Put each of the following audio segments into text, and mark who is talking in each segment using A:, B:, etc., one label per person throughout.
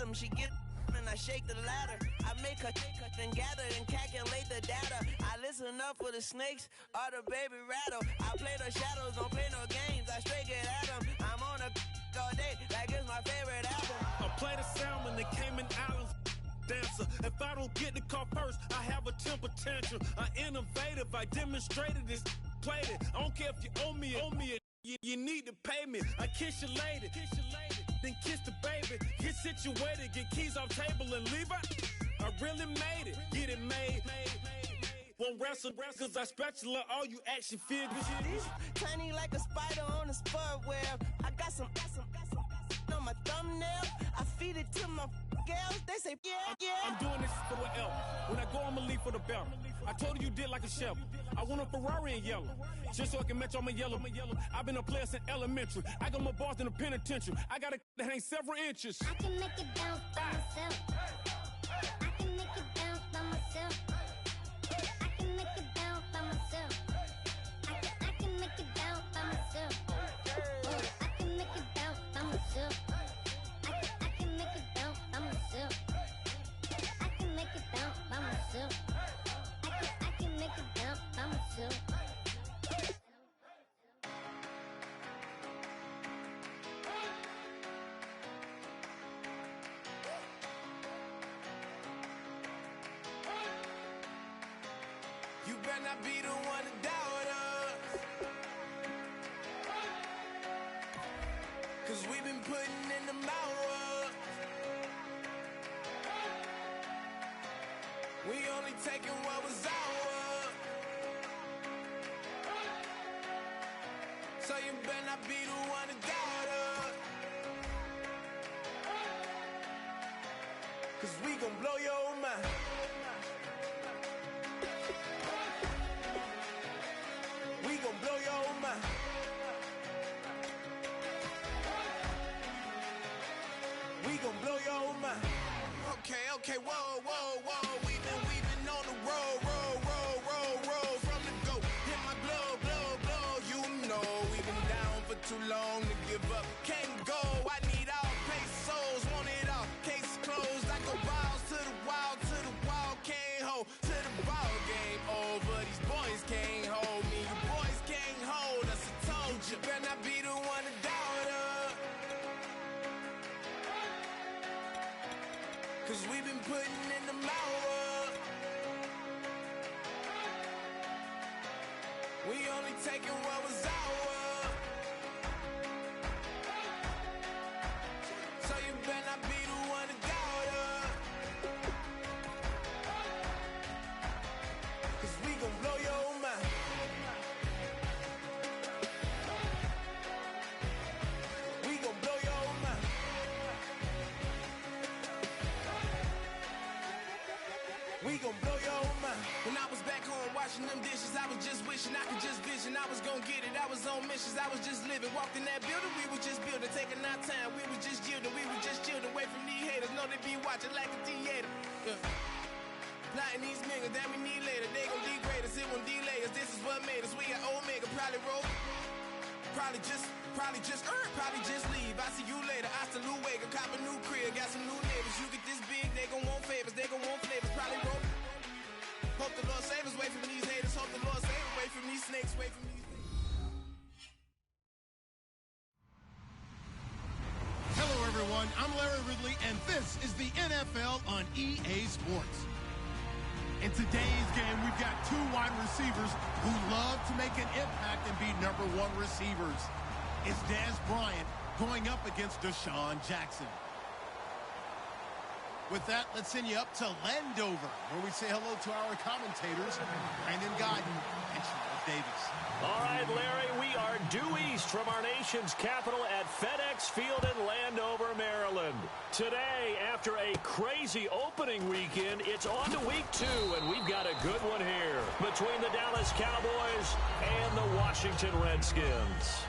A: bottom. She get and I shake the ladder. I make her and gather and calculate the data. I listen up for the snakes or the baby rattle. I play the shadows, don't play no games. I straight get at them. I'm on a all day like it's my favorite album.
B: I play the salmon, the Cayman Islands dancer. If I don't get the car first, I have a temper tantrum. I'm innovative, I demonstrated this, played it. I don't care if you owe me it. You need to pay me. I kiss your lady, then kiss the baby. Get situated, get keys off table and leave her. I really made it, get it made. Won't wrestle, cause I spatula all you action figures.
A: Tiny like a spider on a spud web. I got some on my thumbnail. I feed it to my girls. They say, yeah.
B: I'm doing this for the L. When I go, I'ma leave for the belt. I told you did like a Chevy. I want a Ferrari in yellow, just so I can match all my yellow. I've been a player since elementary. I got more bars than a penitentiary. I got a that ain't several inches.
C: I can make it bounce by myself. I can make it bounce by myself. I can make it bounce by myself. I can make it bounce by myself. I can make it bounce by myself. I can make it bounce by myself. I can make it bounce by myself. I can make it bounce by myself.
A: You better not be the one to doubt us, 'cause we've been putting in the hours. We only taking what was ours. So you better not be the one to doubt us, 'cause we gon' blow your mind. We gon' blow your mind. We gon' blow your mind. Okay, whoa. We been on the road from the go. Hit my blow. You know we been down for too long to give up. Can't go. I need all pesos, want it all. Case closed. I go balls to the wall, can't hold to the ball game over. These boys can't hold me. You boys can't hold us. I told you. Better not be the one to doubt us, 'cause we been putting in the hours. We only taking what was ours. So you better not be the one to doubt us, 'cause we gon' blow your mind. We gon' blow your mind. We gon' blow your mind. When I was back home washing them dishes, I was just wishing I could just vision. I was gon' get it, I was on missions, I was just living. Walked in that building, we was just building, taking our time. We was just yielding, we was just chilling. Away from these haters, know they be watching like a theater. Plotting these niggas that we need later. They gon' degrade us, it won't delay us. This is what made us. We got Omega, probably roll. Probably just leave. I see you later. I salute Wega, cop a new crib, got some new neighbors. You get this big, they gon' want favors, they gon' want flavors. Probably roll. Hope the Lord save us, away from these haters. Hope the Lord save us, away from these snakes, away from these.
D: Hello, everyone. I'm Larry Ridley, and this is the NFL on EA Sports. In today's game, we've got two wide receivers who love to make an impact and be #1 receivers. It's Dez Bryant going up against Deshaun Jackson. With that, let's send you up to Landover, where we say hello to our commentators, Brandon Godden and Charles Davis.
E: All right, Larry, we are due east from our nation's capital at FedEx Field in Landover, Maryland. Today, after a crazy opening weekend, it's on to week 2, and we've got a good one here between the Dallas Cowboys and the Washington Redskins.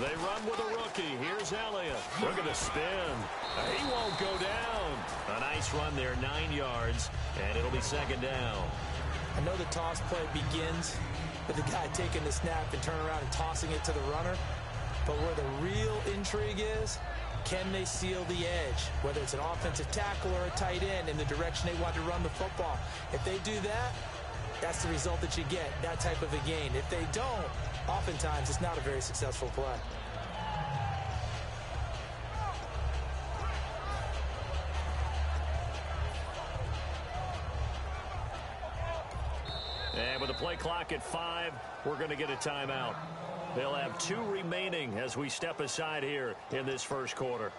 E: They run with a rookie. Here's Elliott. Look at the spin. He won't go down. A nice run there, 9 yards, and it'll be second down.
F: I know the toss play begins with the guy taking the snap and turn around and tossing it to the runner. But where the real intrigue is, can they seal the edge? Whether it's an offensive tackle or a tight end in the direction they want to run the football. If they do that, that's the result that you get, that type of a gain. If they don't, oftentimes it's not a very successful play.
E: And with the play clock at 5, we're going to get a timeout. They'll have 2 remaining as we step aside here in this first quarter.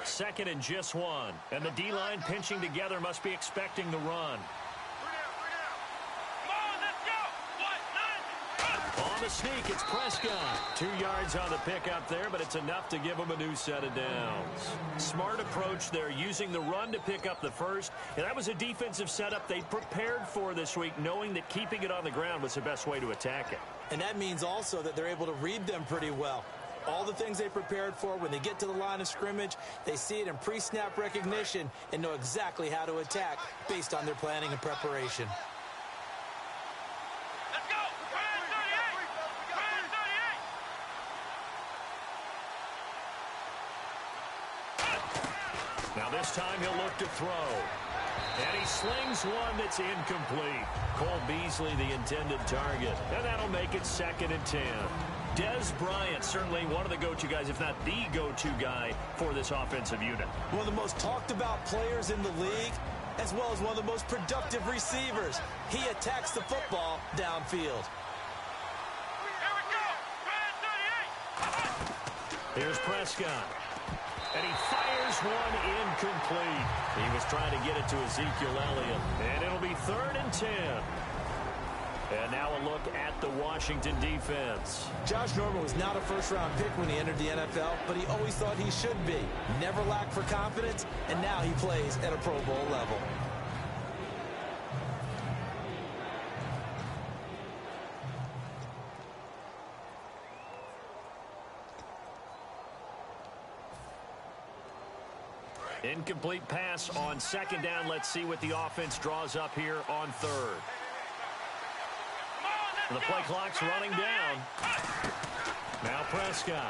E: Second and just 1. And the D-line pinching together must be expecting the run. On the sneak, it's Prescott. 2 yards on the pickup there, but it's enough to give him a new set of downs. Smart approach there, using the run to pick up the first. And that was a defensive setup they prepared for this week, knowing that keeping it on the ground was the best way to attack it.
F: And that means also that they're able to read them pretty well. All the things they prepared for, when they get to the line of scrimmage, they see it in pre-snap recognition and know exactly how to attack based on their planning and preparation.
B: Let's go!
E: Now this time he'll look to throw. And he slings one that's incomplete. Cole Beasley, the intended target. And that'll make it 2nd and 10. Des Bryant, certainly one of the go-to guys, if not the go-to guy for this offensive unit.
F: One of the most talked about players in the league, as well as one of the most productive receivers. He attacks the football downfield.
B: Here we go! 38!
E: Here's Prescott. And he fires one incomplete. He was trying to get it to Ezekiel Elliott. And it'll be 3rd and 10. And now a look at the Washington defense.
F: Josh Norman was not a first-round pick when he entered the NFL, but he always thought he should be. Never lacked for confidence, and now he plays at a Pro Bowl level.
E: Incomplete pass on 2nd down. Let's see what the offense draws up here on 3rd. The play clock's running down. Now Prescott.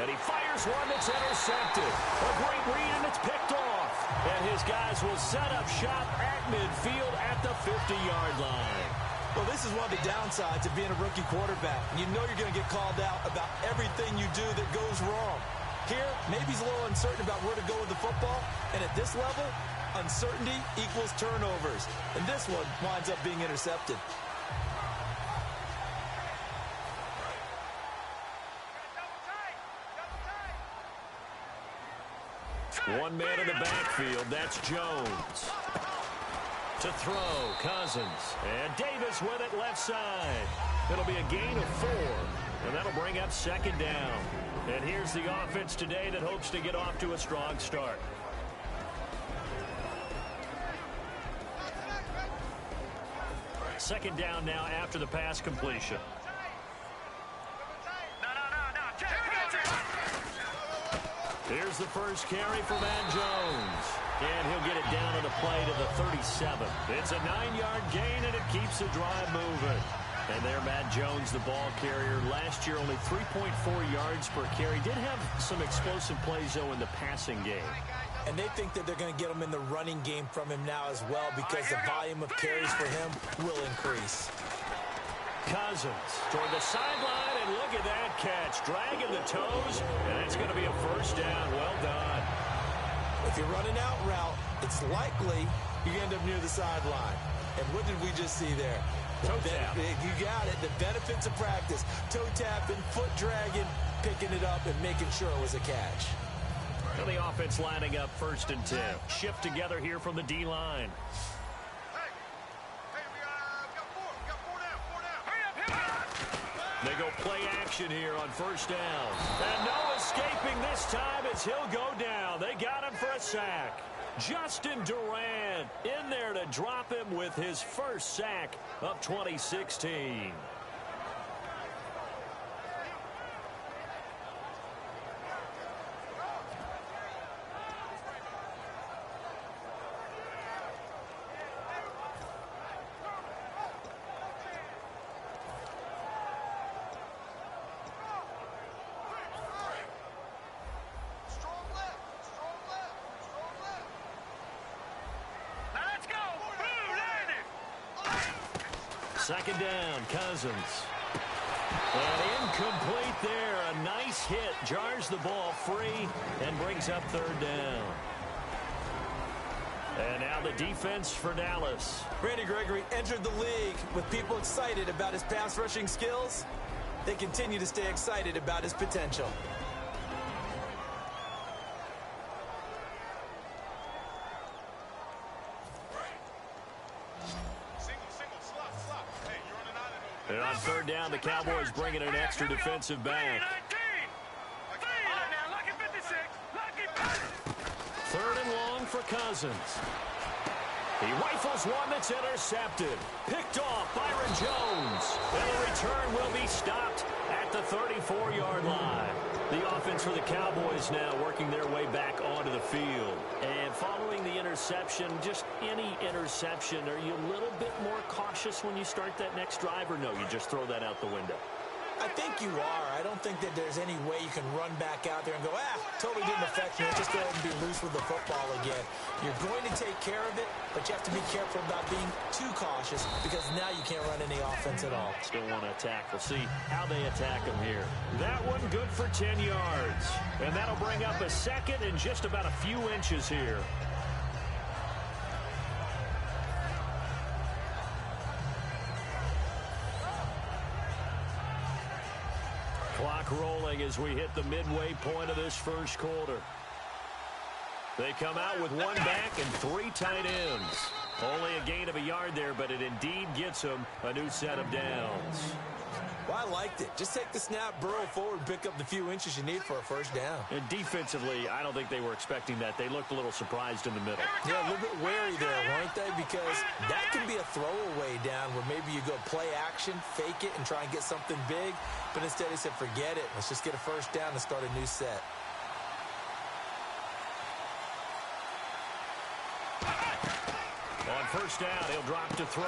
E: And he fires one that's intercepted. A great read, and it's picked off. And his guys will set up shop at midfield at the 50-yard line.
F: Well, this is one of the downsides of being a rookie quarterback. You know you're going to get called out about everything you do that goes wrong. Here, maybe he's a little uncertain about where to go with the football. And at this level, uncertainty equals turnovers. And this one winds up being intercepted.
E: One man in the backfield, that's Jones. To throw, Cousins. And Davis with it left side. It'll be a gain of 4. And that'll bring up 2nd down. And here's the offense today that hopes to get off to a strong start. Second down now after the pass completion. Here's the first carry for Matt Jones. And he'll get it down on the play to the 37. It's a 9-yard gain, and it keeps the drive moving. And there, Matt Jones, the ball carrier. Last year, only 3.4 yards per carry. Did have some explosive plays, though, in the passing game.
F: And they think that they're going to get him in the running game from him now as well, because the volume of carries for him will increase.
E: Cousins toward the sideline, and look at that catch. Dragging the toes, and it's going to be a first down. Well done.
F: If you're running out route, it's likely you end up near the sideline. And what did we just see there?
E: Toe tap.
F: You got it. The benefits of practice. Toe tapping, foot dragging, picking it up, and making sure it was a catch.
E: And the offense lining up 1st and 10. Shift together here from the D-line. They go play action here on first down. And no escaping this time as he'll go down. They got him for a sack. Justin Durant in there to drop him with his first sack of 2016. Second down, Cousins. And incomplete there. A nice hit. Jars the ball free and brings up third down. And now the defense for Dallas.
F: Randy Gregory entered the league with people excited about his pass rushing skills. They continue to stay excited about his potential.
E: And on third down, the Cowboys bringing an extra defensive back. Third and long for Cousins. He rifles one that's intercepted. Picked off Byron Jones. And the return will be stopped at the 34-yard line. The offense for the Cowboys now working their way back onto the field. And following the interception, just any interception, are you a little bit more cautious when you start that next drive, or no, you just throw that out the window?
F: I think you are. I don't think that there's any way you can run back out there and go, totally didn't affect me. Just go ahead and be loose with the football again. You're going to take care of it, but you have to be careful about being too cautious because now you can't run any offense at all.
E: Still want to attack. We'll see how they attack them here. That one good for 10 yards. And that'll bring up a second and just about a few inches here. Clock rolling as we hit the midway point of this first quarter. They come out with one back and three tight ends. Only a gain of a yard there, but it indeed gets them a new set of downs.
F: Well, I liked it. Just take the snap, burrow forward, pick up the few inches you need for a first down.
E: And defensively, I don't think they were expecting that. They looked a little surprised in the middle.
F: Yeah, a little bit wary there, weren't they? Because that can be a throwaway down where maybe you go play action, fake it, and try and get something big. But instead they said, forget it. Let's just get a first down and start a new set.
E: On first down, he'll drop to throw.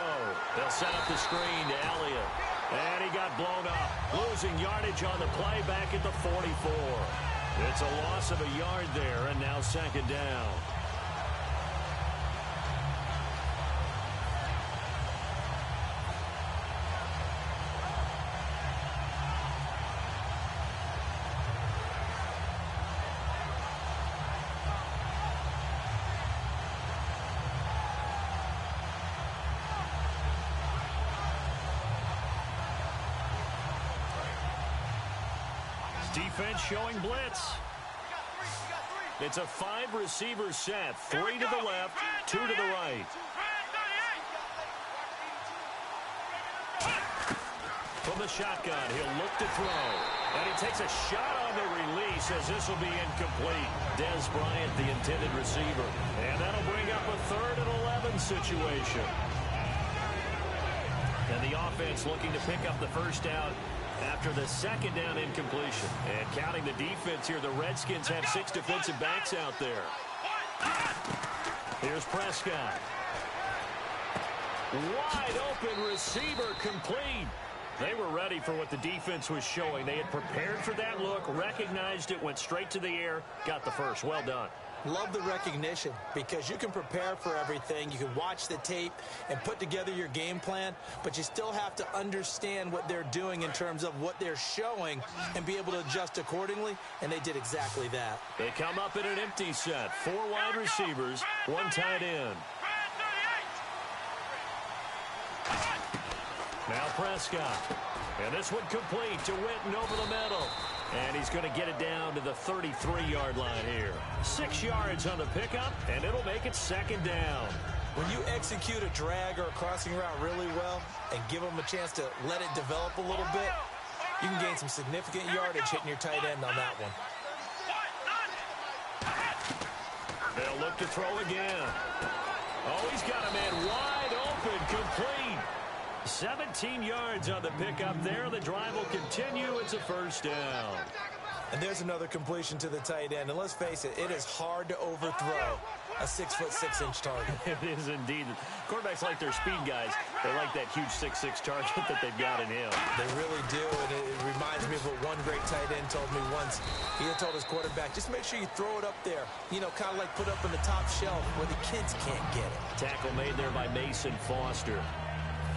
E: They'll set up the screen to Elliott. And he got blown up, losing yardage on the play back at the 44. It's a loss of a yard there, and now second down. Defense showing blitz. It's a 5-receiver set. 3 to the left, 2 to the right. From the shotgun, he'll look to throw. And he takes a shot on the release as this will be incomplete. Dez Bryant, the intended receiver. And that'll bring up a 3rd and 11 situation. And the offense looking to pick up the first down after the second down incompletion. And counting the defense here, the Redskins have 6 defensive backs out there. Here's Prescott. Wide open receiver complete. They were ready for what the defense was showing. They had prepared for that look, recognized it, went straight to the air, got the first. Well done.
F: Love the recognition because you can prepare for everything. You can watch the tape and put together your game plan, but you still have to understand what they're doing in terms of what they're showing and be able to adjust accordingly, and they did exactly that.
E: They come up in an empty set. 4 wide receivers, 1 tight end. Now Prescott. And this one complete to Witten over the middle. And he's going to get it down to the 33-yard line here. 6 yards on the pickup, and it'll make it second down.
F: When you execute a drag or a crossing route really well and give them a chance to let it develop a little bit, You can gain some significant yardage hitting your tight end on that one.
E: They'll look to throw again. Oh, he's got a man wide open, complete. 17 yards on the pickup there. The drive will continue. It's a first down.
F: And there's another completion to the tight end. And let's face it, it is hard to overthrow a 6'6" target.
E: It is indeed. Quarterbacks like their speed guys. They like that huge 6'6" target that they've got in him.
F: They really do, and it reminds me of what one great tight end told me once. He had told his quarterback, just make sure you throw it up there. You know, kind of like put up on the top shelf where the kids can't get it.
E: Tackle made there by Mason Foster.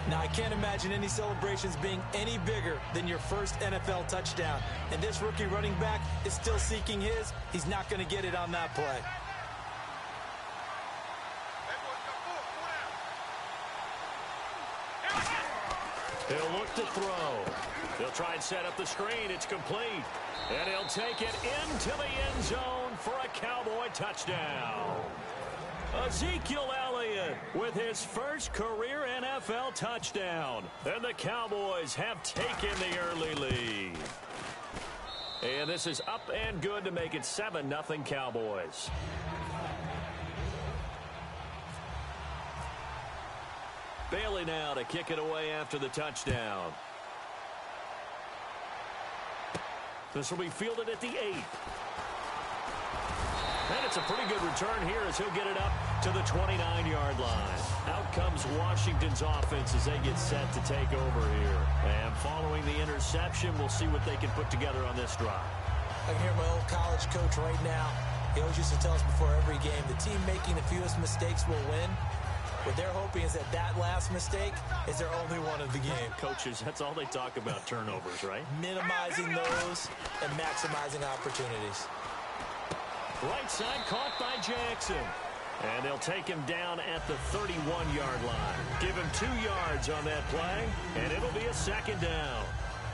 F: Now, I can't imagine any celebrations being any bigger than your first NFL touchdown. And this rookie running back is still seeking his. He's not going to get it on that play.
E: He'll look to throw. They'll try and set up the screen. It's complete. And he'll take it into the end zone for a Cowboy touchdown. Ezekiel Elliott with his first career NFL touchdown. And the Cowboys have taken the early lead. And this is up and good to make it 7-0 Cowboys. Bailey now to kick it away after the touchdown. This will be fielded at the 8. And it's a pretty good return here as he'll get it up to the 29-yard line. Out comes Washington's offense as they get set to take over here. And following the interception, we'll see what they can put together on this drive.
F: I can hear my old college coach right now. He always used to tell us before every game, the team making the fewest mistakes will win. What they're hoping is that last mistake is their only one of the game.
E: Coaches, that's all they talk about, turnovers, right?
F: Minimizing those and maximizing opportunities.
E: Right side caught by Jackson. And they'll take him down at the 31-yard line. Give him 2 yards on that play, and it'll be a second down.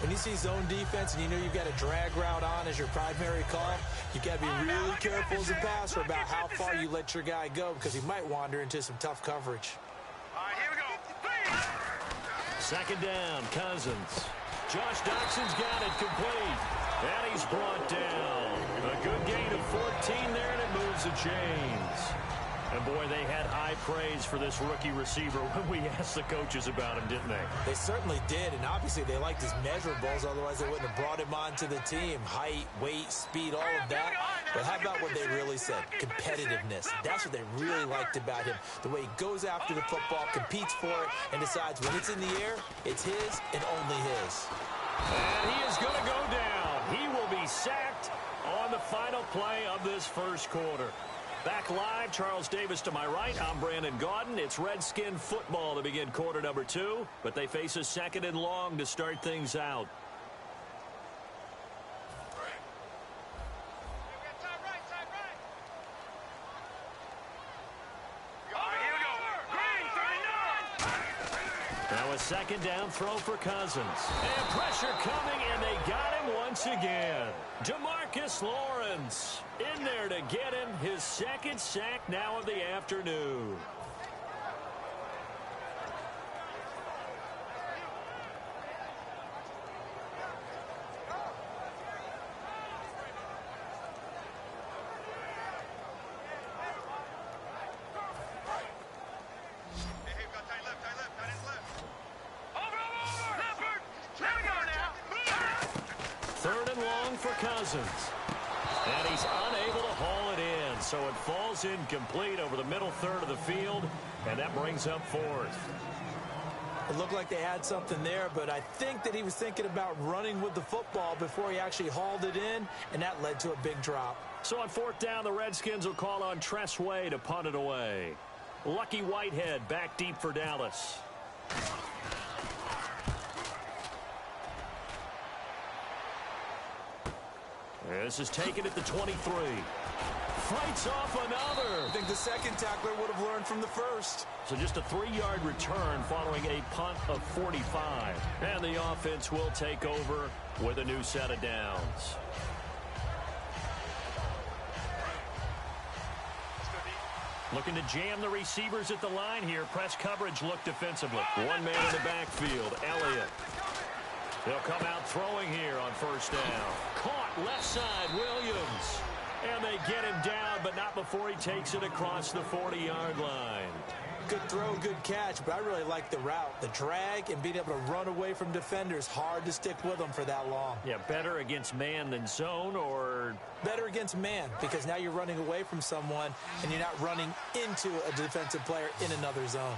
F: When you see zone defense and you know you've got a drag route on as your primary call, you got to be really careful as a passer about how far you let your guy go because he might wander into some tough coverage.
G: All right, here we go.
E: Second down, Cousins. Josh Doxson's got it complete. And he's brought down. A good gain of 14 there, and it moves the chains. And, boy, they had high praise for this rookie receiver when we asked the coaches about him, didn't they?
F: They certainly did, and obviously they liked his measurables. Otherwise, they wouldn't have brought him onto the team. Height, weight, speed, all of that. But how about what they really said? Competitiveness. That's what they really liked about him. The way he goes after the football, competes for it, and decides when it's in the air, it's his and only his.
E: And he is going to go down. He will be sacked on the final play of this first quarter. Back live, Charles Davis to my right. I'm Brandon Gaudin. It's Redskin football to begin quarter number 2, but they face a second and long to start things out. Now a second down throw for Cousins. And pressure coming, and they got him once again. DeMarcus Lawrence in there to get him his second sack now of the afternoon. Cousins. And he's unable to haul it in, so it falls incomplete over the middle third of the field, and that brings up 4th.
F: It looked like they had something there, but I think that he was thinking about running with the football before he actually hauled it in, and that led to a big drop.
E: So on 4th down, the Redskins will call on Tress Way to punt it away. Lucky Whitehead back deep for Dallas. This is taken at the 23. Fights off another.
F: I think the second tackler would have learned from the first.
E: So just a 3-yard return following a punt of 45. And the offense will take over with a new set of downs. Looking to jam the receivers at the line here. Press coverage look defensively. One man in the backfield, Elliott. He'll come out throwing here on first down. Caught left side, Williams. And they get him down, but not before he takes it across the 40-yard line.
F: Good throw, good catch, but I really like the route. The drag and being able to run away from defenders, hard to stick with them for that long.
E: Yeah, better against man than zone, or?
F: Better against man, because now you're running away from someone and you're not running into a defensive player in another zone.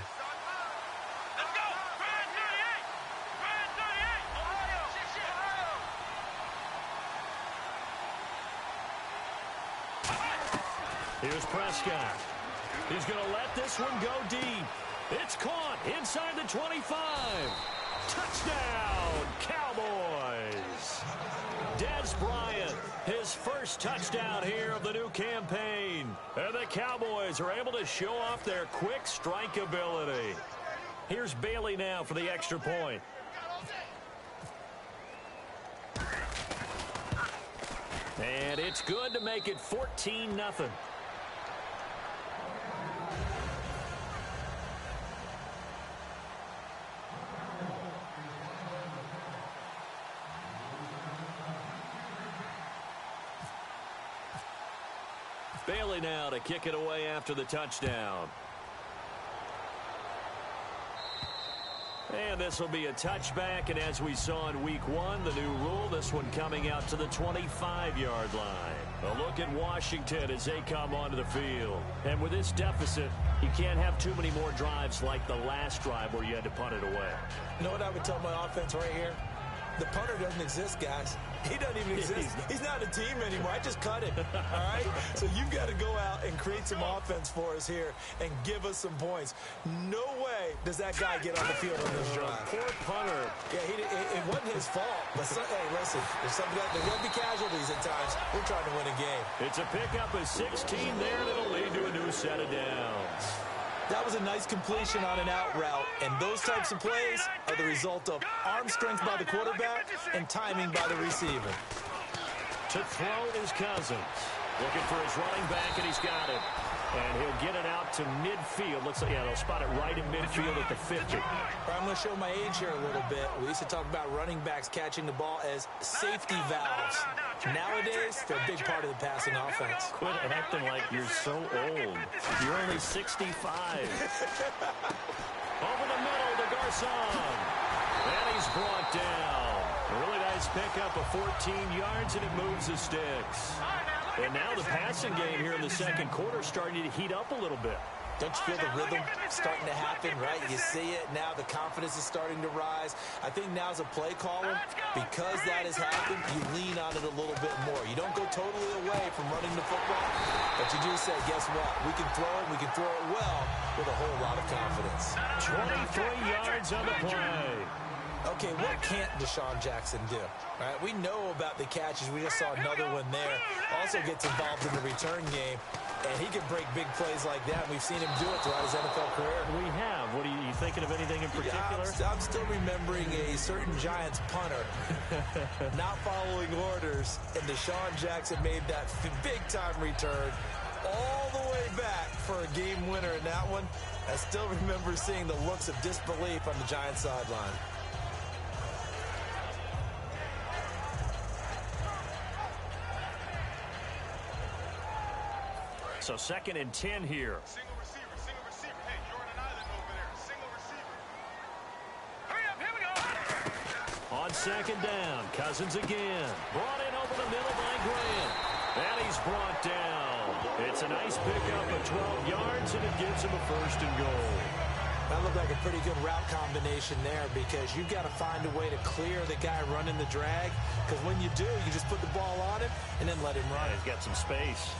G: Let's go! Brand 38! Brand 38! Ohio!
E: Here's Prescott. He's going to let this one go deep. It's caught inside the 25. Touchdown, Cowboys. Dez Bryant, his first touchdown here of the new campaign. And the Cowboys are able to show off their quick strike ability. Here's Bailey now for the extra point. And it's good to make it 14-0. Bailey now to kick it away after the touchdown. And this will be a touchback, and as we saw in week 1, the new rule, this one coming out to the 25-yard line. A look at Washington as they come onto the field. And with this deficit, you can't have too many more drives like the last drive where you had to punt it away.
F: You know what I would tell my offense right here? The punter doesn't exist, guys. He doesn't even exist. He's not a team anymore. I just cut it, all right? So you've got to go out and create some offense for us here and give us some points. No way does that guy get on the field on this drive.
E: Poor punter.
F: Yeah, it wasn't his fault. But hey, listen, there's going to be casualties at times. We're trying to win a game.
E: It's a pickup of 16 there, and it'll lead to a new set of downs.
F: That was a nice completion on an out route, and those types of plays are the result of arm strength by the quarterback and timing by the receiver.
E: To throw is Cousins. Looking for his running back, and he's got it. And he'll get it out to midfield. Looks like, yeah, they'll spot it right in midfield at the 50.
F: I'm going to show my age here a little bit. We used to talk about running backs catching the ball as safety valves. Nowadays, they're a big part of the passing offense.
E: Quit acting like you're so old. You're only 65. Over the middle to Garcon. And he's brought down. A really nice pickup of 14 yards, and it moves the sticks. And now the passing game here in the second quarter starting to heat up a little bit.
F: Don't you feel the rhythm starting to happen, right? You see it now. The confidence is starting to rise. I think now's a play caller. Because that has happened, you lean on it a little bit more. You don't go totally away from running the football, but you do say, guess what? We can throw it. We can throw it well with a whole lot of confidence.
E: 23 yards on the play.
F: Okay, what can't Deshaun Jackson do? Right? We know about the catches. We just saw another one there. Also gets involved in the return game, and he can break big plays like that. We've seen him do it throughout his NFL career.
E: We have. What are you thinking of anything in particular?
F: Yeah, I'm still remembering a certain Giants punter not following orders, and Deshaun Jackson made that big-time return all the way back for a game winner in that one. I still remember seeing the looks of disbelief on the Giants sideline.
E: So 2nd and 10 here.
G: Single receiver, single receiver. Hey, you're on an island over there. Single receiver. Hurry up, here we go.
E: On 2nd down, Cousins again. Brought in over the middle by Grant. And he's brought down. It's a nice pickup of 12 yards, and it gives him a 1st and goal.
F: That looked like a pretty good route combination there, because you've got to find a way to clear the guy running the drag, because when you do, you just put the ball on him and then let him run.
E: Yeah, he's got some space.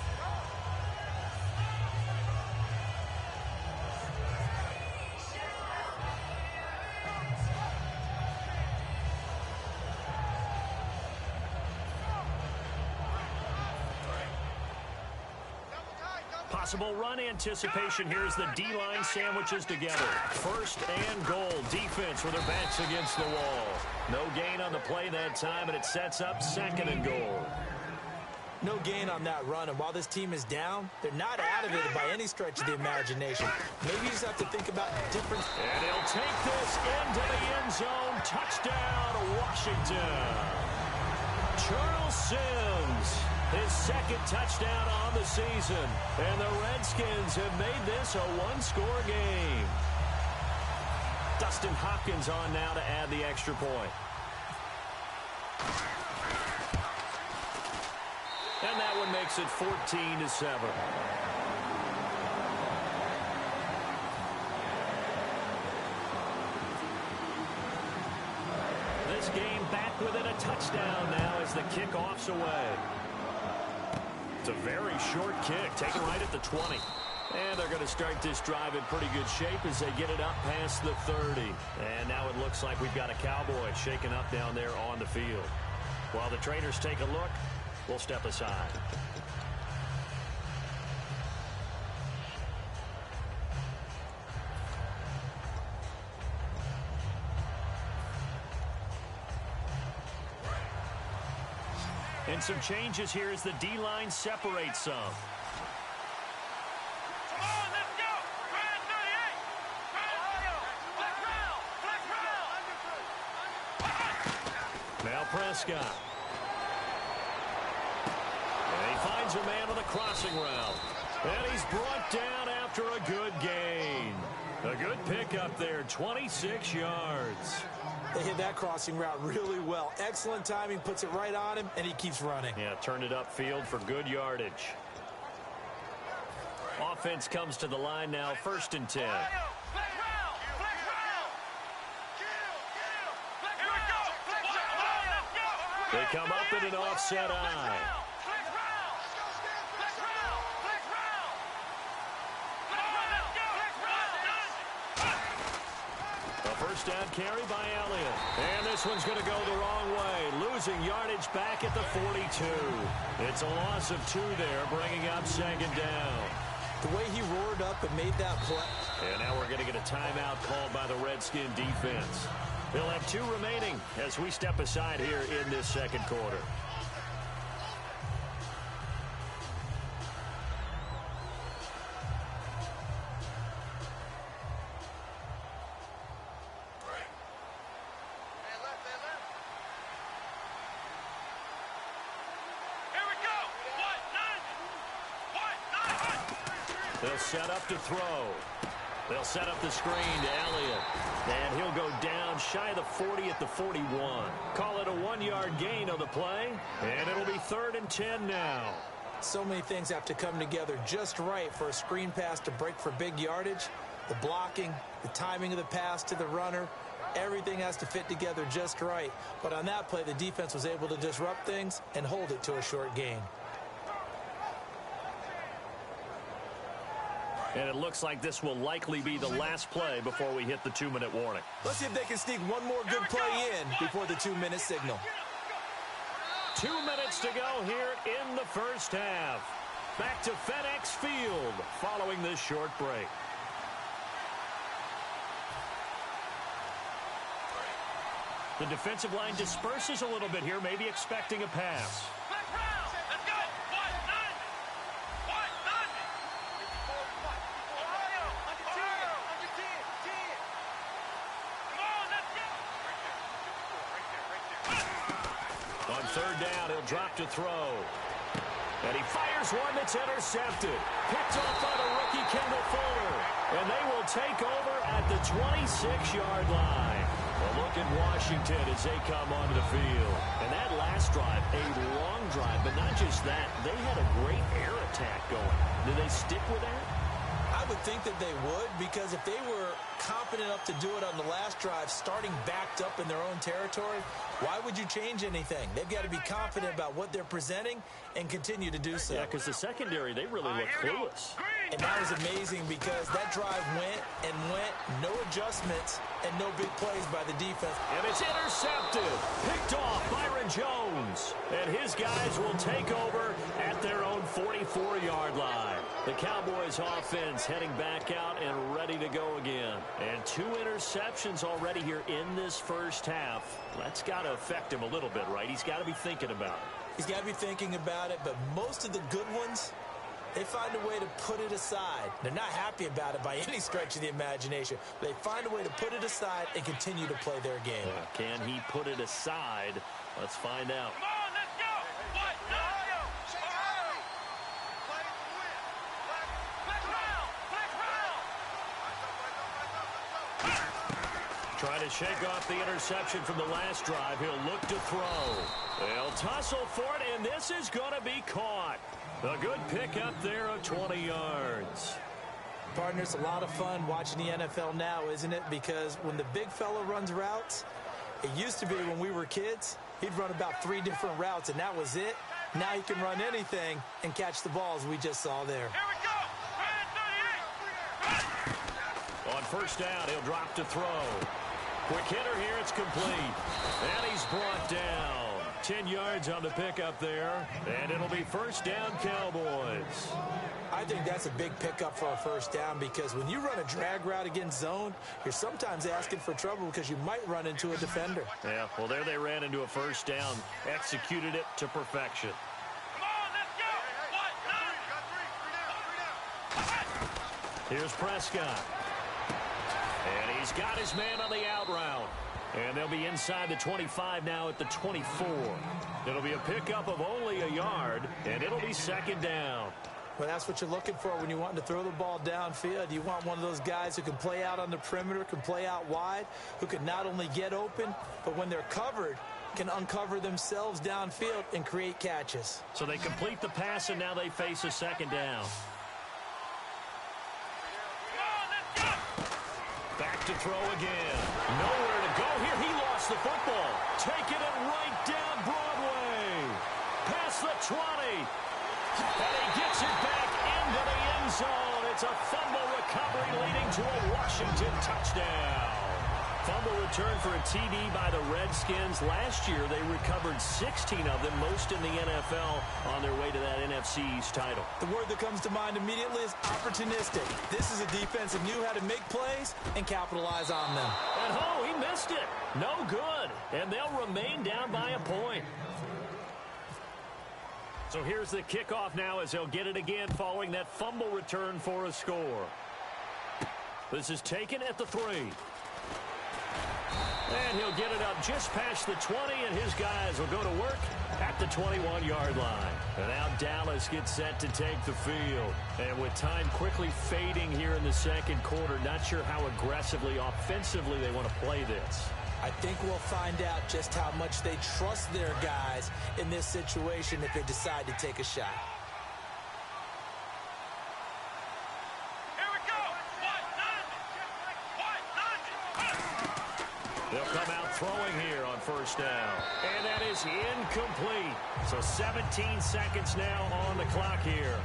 E: Possible run anticipation here as the D-line sandwiches together. 1st and goal. Defense with their backs against the wall. No gain on the play that time, and it sets up 2nd and goal.
F: No gain on that run, and while this team is down, they're not out of it by any stretch of the imagination. Maybe you just have to think about different...
E: And he'll take this into the end zone. Touchdown, Washington. Charles Sims, his second touchdown on the season. And the Redskins have made this a one-score game. Dustin Hopkins on now to add the extra point. And that one makes it 14-7. This game back within a touchdown now as the kickoff's away. It's a very short kick, taken right at the 20. And they're going to start this drive in pretty good shape as they get it up past the 30. And now it looks like we've got a Cowboy shaken up down there on the field. While the traders take a look, we'll step aside. And some changes here as the D-line separates some.
G: Come on, let's go! Grand 38! Flex round!
E: Now Prescott. And he finds a man on the crossing route. And he's brought down after a good gain. A good pickup there, 26 yards.
F: They hit that crossing route really well. Excellent timing, puts it right on him, and he keeps running.
E: Yeah, turned it upfield for good yardage. Offense comes to the line now, 1st and 10.
G: Flex round! Flex round! Flex round! Flex round! Let's go!
E: They come up in an offset eye.
G: Flex round! Flex round! Flex round! Let's go!
E: A first down carry by Elliott. And this one's going to go the wrong way. Losing yardage back at the 42. It's a loss of 2 there, bringing up 2nd down.
F: The way he roared up and made that play.
E: And now we're going to get a timeout called by the Redskin defense. They'll have 2 remaining as we step aside here in this 2nd quarter. They'll set up to throw. They'll set up the screen to Elliott. And he'll go down shy of the 40 at the 41. Call it a 1-yard gain on the play. And it'll be 3rd and 10 now.
F: So many things have to come together just right for a screen pass to break for big yardage. The blocking, the timing of the pass to the runner, everything has to fit together just right. But on that play, the defense was able to disrupt things and hold it to a short gain.
E: And it looks like this will likely be the last play before we hit the 2-minute warning.
F: Let's see if they can sneak one more good play in before the 2-minute signal.
E: 2 minutes to go here in the first half. Back to FedEx Field following this short break. The defensive line disperses a little bit here, maybe expecting a pass. On 3rd down, he'll drop to throw. And he fires one that's intercepted. Picked off by the rookie Kendall Fuller. And they will take over at the 26-yard line. A look at Washington as they come onto the field. And that last drive, a long drive, but not just that. They had a great air attack going. Do they stick with that?
F: I would think that they would, because if they were confident enough to do it on the last drive, starting backed up in their own territory, why would you change anything? They've got to be confident about what they're presenting and continue to do so.
E: Yeah, because the secondary, they really look clueless.
F: And that was amazing because that drive went and went, no adjustments and no big plays by the defense.
E: And it's intercepted, picked off Byron Jones. And his guys will take over at their own 44-yard line. The Cowboys offense heading back out and ready to go again. And 2 interceptions already here in this first half. That's got to affect him a little bit, right? He's got to be thinking about it.
F: He's got to be thinking about it, but most of the good ones, they find a way to put it aside. They're not happy about it by any stretch of the imagination. They find a way to put it aside and continue to play their game.
E: Can he put it aside? Let's find out.
G: Come on, let's go! What? No! Play to win. Flex round! Flex round!
E: Trying to shake off the interception from the last drive. He'll look to throw. They'll tussle for it, and this is going to be caught. A good pickup there of 20 yards.
F: Partner, it's a lot of fun watching the NFL now, isn't it? Because when the big fella runs routes, it used to be when we were kids, he'd run about 3 different routes, and that was it. Now he can run anything and catch the balls we just saw there.
G: Here we go! Red 38!
E: On first down, he'll drop to throw. Quick hitter here, it's complete. And he's brought down. 10 yards on the pickup there, and it'll be first down, Cowboys.
F: I think that's a big pickup for a first down because when you run a drag route against zone, you're sometimes asking for trouble because you might run into a defender.
E: Yeah, well, there they ran into a first down, executed it to perfection.
G: Come on, let's go! What? No!
E: Here's Prescott. And he's got his man on the out route. And they'll be inside the 25 now at the 24. It'll be a pickup of only a yard, and it'll be second down.
F: Well, that's what you're looking for when you want to throw the ball downfield. You want one of those guys who can play out on the perimeter, can play out wide, who can not only get open, but when they're covered, can uncover themselves downfield and create catches.
E: So they complete the pass, and now they face a second down. Back to throw again. Nowhere to go here. He lost the football. Taking it right down Broadway. Past the 20. And he gets it back into the end zone. It's a fumble recovery leading to a Washington touchdown. Fumble return for a TD by the Redskins. Last year, they recovered 16 of them, most in the NFL, on their way to that NFC East title.
F: The word that comes to mind immediately is opportunistic. This is a defense that knew how to make plays and capitalize on them.
E: And he missed it. No good. And they'll remain down by a point. So here's the kickoff now as they'll get it again following that fumble return for a score. This is taken at the 3. And he'll get it up just past the 20, and his guys will go to work at the 21-yard line. And now Dallas gets set to take the field. And with time quickly fading here in the second quarter, not sure how aggressively, offensively they want to play this.
F: I think we'll find out just how much they trust their guys in this situation if they decide to take a shot.
E: They'll come out throwing here on first down. And that is incomplete. So 17 seconds now on the clock here.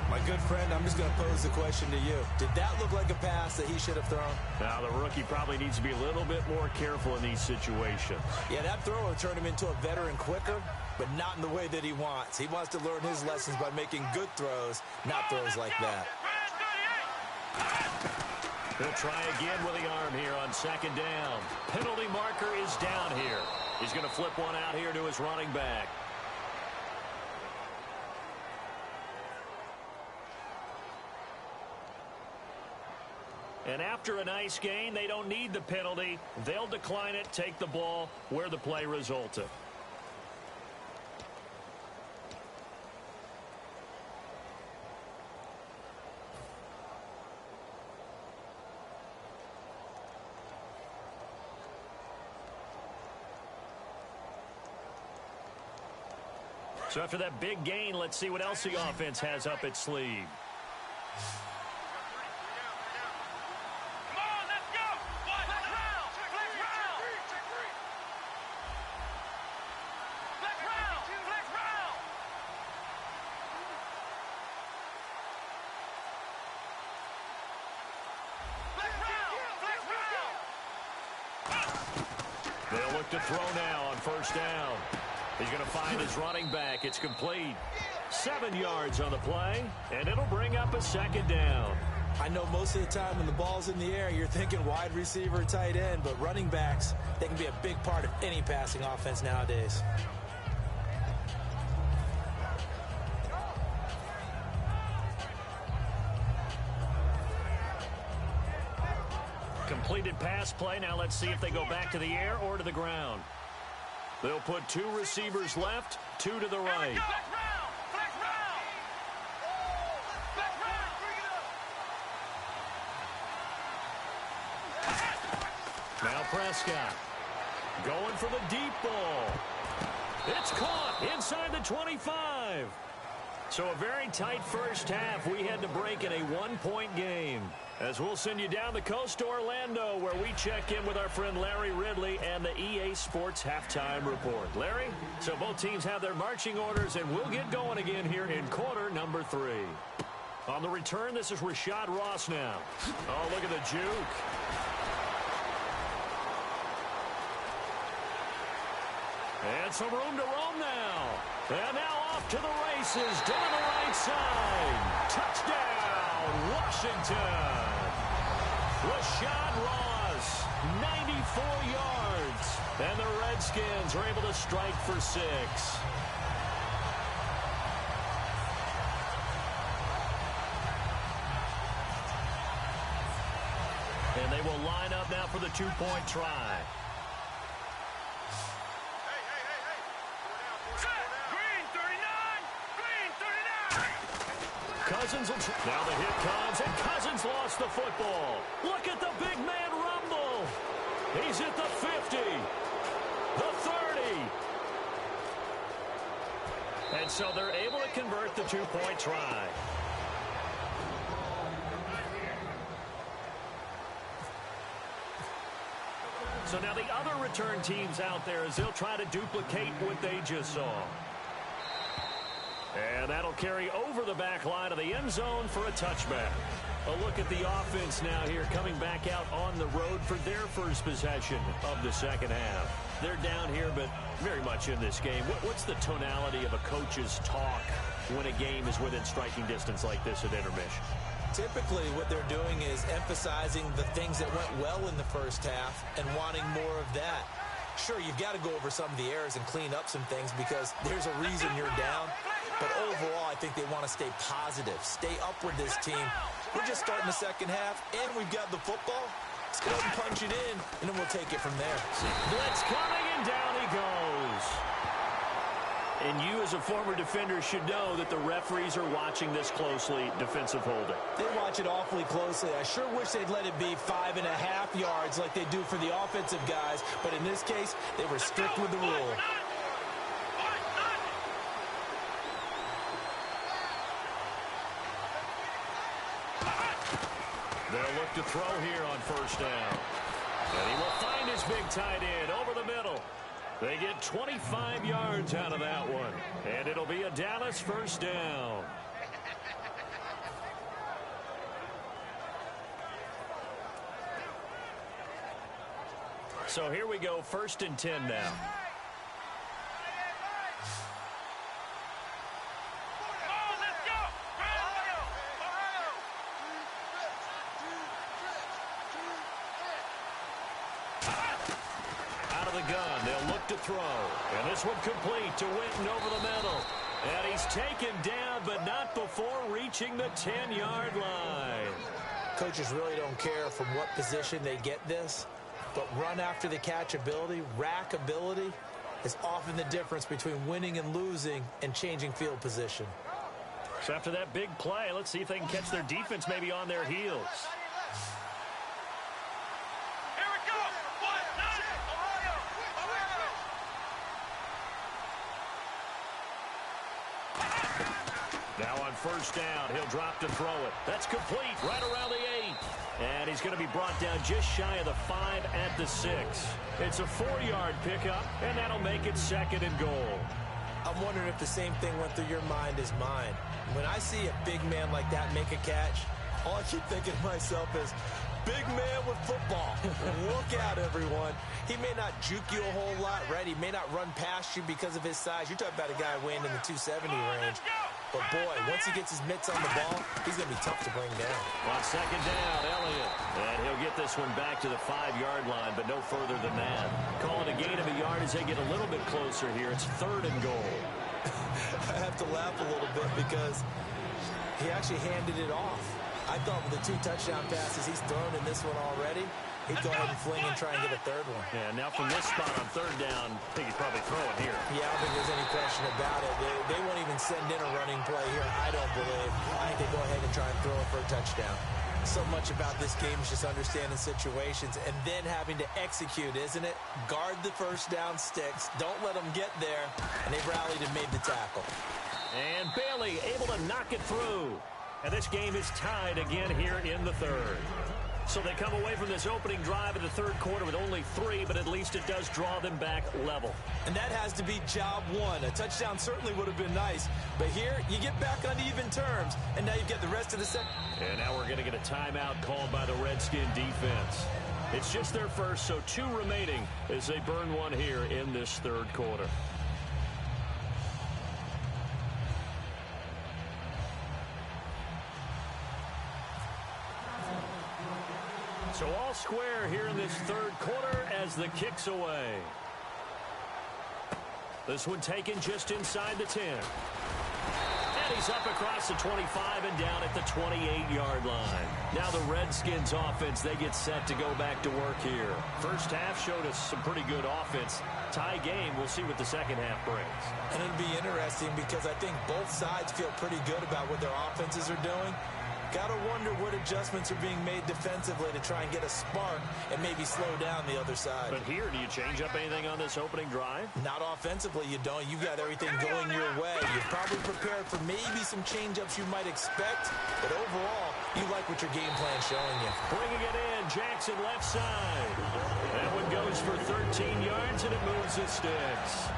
F: My good friend, I'm just going to pose the question to you. Did that look like a pass that he should have thrown?
E: Now, the rookie probably needs to be a little bit more careful in these situations.
F: Yeah, that throw will turn him into a veteran quicker, but not in the way that he wants. He wants to learn his lessons by making good throws, not throws like that.
E: He'll try again with the arm here on second down. Penalty marker is down here. He's going to flip one out here to his running back. And after a nice gain, they don't need the penalty. They'll decline it, take the ball where the play resulted. So after that big gain, let's see what else the offense has up its sleeve. They'll look to throw now on first down. He's going to find his running back. It's complete. 7 yards on the play, and it'll bring up a second down.
F: I know most of the time when the ball's in the air, you're thinking wide receiver, tight end, but running backs, they can be a big part of any passing offense nowadays.
E: Completed pass play. Now let's see if they go back to the air or to the ground. They'll put 2 receivers left, 2 to the right. Now Prescott going for the deep ball. It's caught inside the 25. So a very tight first half. We had to break in a 1-point game. As we'll send you down the coast to Orlando, where we check in with our friend Larry Ridley and the EA Sports Halftime Report. Larry, so both teams have their marching orders, and we'll get going again here in quarter number 3. On the return, this is Rashad Ross now. Oh, look at the juke. And some room to roam now. And now off to the races down the right side. Touchdown, Washington. Rashad Ross, 94 yards. And the Redskins are able to strike for 6. And they will line up now for the 2-point try. Cousins will now the hit comes, and Cousins lost the football. Look at the big man rumble. He's at the 50, the 30. And so they're able to convert the 2-point try. So now the other return teams out there as they'll try to duplicate what they just saw. And that'll carry over the back line of the end zone for a touchback. A look at the offense now here, coming back out on the road for their first possession of the second half. They're down here, but very much in this game. What's the tonality of a coach's talk when a game is within striking distance like this at intermission?
F: Typically, what they're doing is emphasizing the things that went well in the first half and wanting more of that. Sure, you've got to go over some of the errors and clean up some things because there's a reason you're down. But overall, I think they want to stay positive, stay up with this team. We're just starting the second half, and we've got the football. Let's go ahead and punch it in, and then we'll take it from there.
E: Blitz coming, and down he goes. And you, as a former defender, should know that the referees are watching this closely, defensive holding.
F: They watch it awfully closely. I sure wish they'd let it be 5.5 yards like they do for the offensive guys. But in this case, they were strict with the rule.
E: They'll look to throw here on first down. And he will find his big tight end over the middle. They get 25 yards out of that one. And it'll be a Dallas first down. So here we go, 1st and 10 now. Gun. They'll look to throw. And this one complete to Witten over the middle. And he's taken down, but not before reaching the 10-yard line.
F: Coaches really don't care from what position they get this, but run after the catch ability, rack ability, is often the difference between winning and losing and changing field position.
E: So after that big play, let's see if they can catch their defense maybe on their heels. Now on first down, he'll drop to throw it. That's complete right around the 8. And he's going to be brought down just shy of the 5 at the 6. It's a 4-yard pickup, and that'll make it 2nd and goal.
F: I'm wondering if the same thing went through your mind as mine. When I see a big man like that make a catch, all I keep thinking to myself is, big man with football. Look out, everyone. He may not juke you a whole lot, right? He may not run past you because of his size. You're talking about a guy weighing in the 270 range. But, boy, once he gets his mitts on the ball, he's going to be tough to bring down.
E: On 2nd down, Elliott. And he'll get this one back to the 5-yard line, but no further than that. Call it a gain of a yard as they get a little bit closer here. It's 3rd and goal.
F: I have to laugh a little bit because he actually handed it off. I thought with the 2 touchdown passes he's thrown in this one already, he'd go ahead and fling and try and get a third one.
E: Yeah, now from this spot on third down, I think he'd probably throw it here.
F: Yeah, I don't think there's any question about it. They won't even send in a running play here, I don't believe. I think they go ahead and try and throw it for a touchdown. So much about this game is just understanding situations and then having to execute, isn't it? Guard the first down sticks. Don't let them get there. And they've rallied and made the tackle.
E: And Bailey able to knock it through. And this game is tied again here in the third. So they come away from this opening drive in the third quarter with only 3, but at least it does draw them back level.
F: And that has to be job one. A touchdown certainly would have been nice, but here you get back on even terms, and now you've got the rest of the set.
E: And now we're going to get a timeout called by the Redskin defense. It's just their first, so 2 remaining as they burn one here in this third quarter. So all square here in this third quarter as the kick's away. This one taken just inside the 10. And he's up across the 25 and down at the 28-yard line. Now the Redskins offense, they get set to go back to work here. First half showed us some pretty good offense. Tie game, we'll see what the second half brings.
F: And it'll be interesting because I think both sides feel pretty good about what their offenses are doing. Got to wonder what adjustments are being made defensively to try and get a spark and maybe slow down the other side.
E: But here, do you change up anything on this opening drive?
F: Not offensively, you don't. You've got everything going your way. You're probably prepared for maybe some change-ups you might expect, but overall, you like what your game plan's showing you.
E: Bringing it in, Jackson left side. That one goes for 13 yards, and it moves the sticks.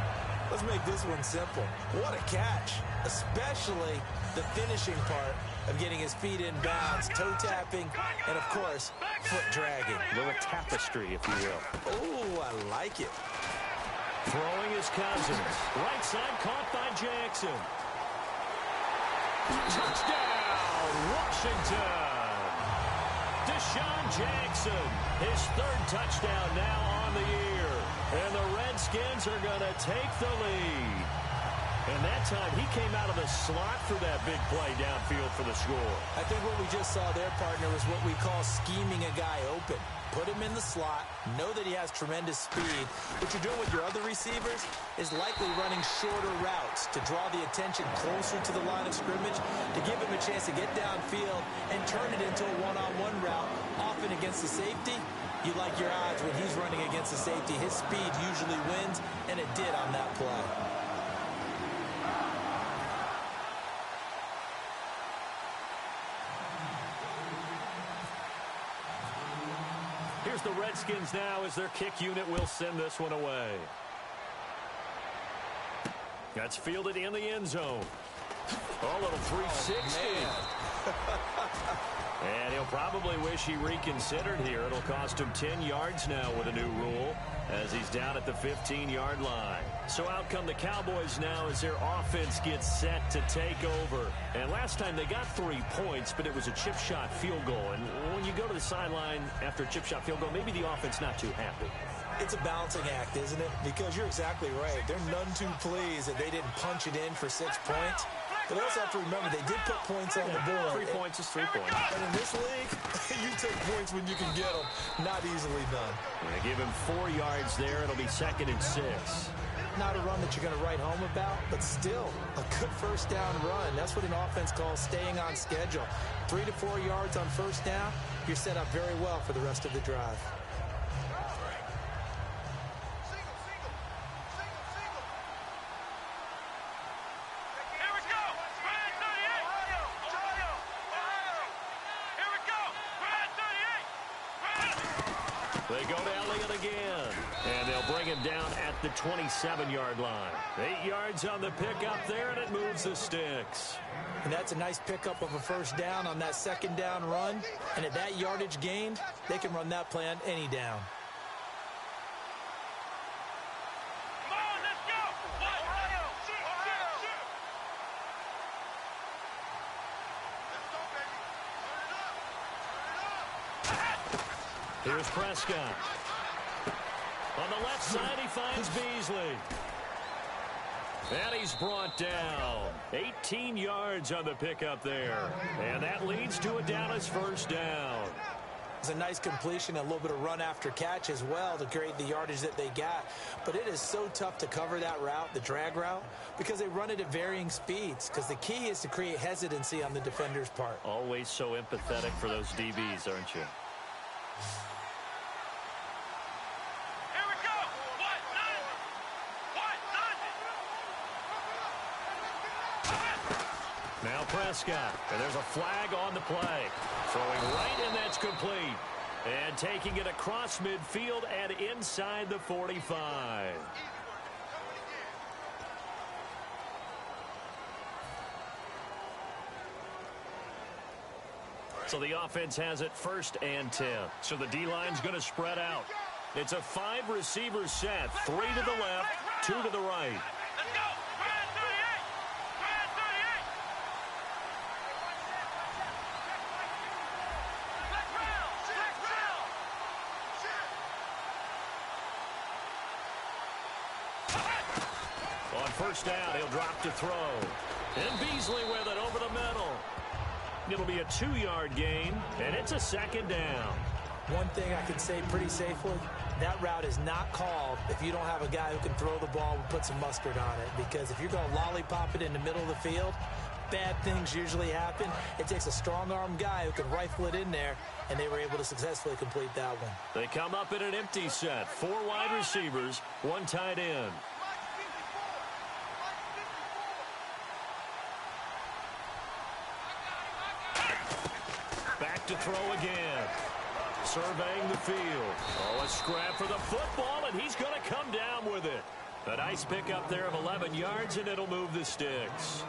F: Let's make this one simple. What a catch, especially the finishing part of getting his feet in bounds, toe tapping, and of course, foot dragging.
E: A little tapestry, if you will.
F: Oh, I like it.
E: Throwing his Cousins. Right side caught by Jackson. Touchdown, Washington. Deshaun Jackson, his 3rd touchdown now on the year. And the Redskins are going to take the lead. And that time, he came out of the slot for that big play downfield for the score.
F: I think what we just saw there, partner, was what we call scheming a guy open. Put him in the slot, know that he has tremendous speed. What you're doing with your other receivers is likely running shorter routes to draw the attention closer to the line of scrimmage, to give him a chance to get downfield and turn it into a one-on-one route, often against the safety. You like your odds when he's running against the safety. His speed usually wins, and it did on that play.
E: Here's the Redskins now as their kick unit will send this one away. That's fielded in the end zone. Oh, a little 360. And he'll probably wish he reconsidered here. It'll cost him 10 yards now with a new rule as he's down at the 15-yard line. So out come the Cowboys now as their offense gets set to take over. And last time they got 3 points, but it was a chip shot field goal. And when you go to the sideline after a chip shot field goal, maybe the offense not too happy.
F: It's a balancing act, isn't it? Because you're exactly right. They're none too pleased that they didn't punch it in for 6 points. But they also have to remember they did put points on the board.
E: 3 points is 3 points.
F: And in this league, you take points when you can get them. Not easily done.
E: They give him 4 yards there. It'll be 2nd and 6.
F: Not a run that you're going to write home about, but still a good first down run. That's what an offense calls staying on schedule. 3 to 4 yards on first down, you're set up very well for the rest of the drive.
E: They go to Elliott again, and they'll bring him down at the 27-yard line. 8 yards on the pickup there, and it moves the sticks.
F: And that's a nice pickup of a first down on that 2nd down run. And at that yardage gained, they can run that play on any down.
E: Here's Prescott. On the left side, he finds Beasley. And he's brought down. 18 yards on the pickup there. And that leads to a Dallas first down.
F: It's a nice completion, a little bit of run after catch as well to create the yardage that they got. But it is so tough to cover that route, the drag route, because they run it at varying speeds. Because the key is to create hesitancy on the defender's part.
E: Always so empathetic for those DBs, aren't you?
G: Here we go. What? None. What? None.
E: Now Prescott, and there's a flag on the play. Throwing right, and that's complete. And taking it across midfield and inside the 45. So the offense has it 1st and 10. So the D-line's going to spread out. It's a 5-receiver set. 3 to the left, 2 to the right.
G: Let's go. Red 38. Red 38. Black round. Black round.
E: On 1st down, he'll drop to throw. And Beasley with it over the middle. It'll be a 2-yard gain, and it's a 2nd down.
F: One thing I can say pretty safely, that route is not called if you don't have a guy who can throw the ball and put some mustard on it. Because if you're going to lollipop it in the middle of the field, bad things usually happen. It takes a strong-arm guy who can rifle it in there, and they were able to successfully complete that one.
E: They come up in an empty set. 4 wide receivers, 1 tight end. Back to throw again. Surveying the field. Oh, a scrap for the football, and he's going to come down with it. A nice pickup there of 11 yards, and it'll move the sticks.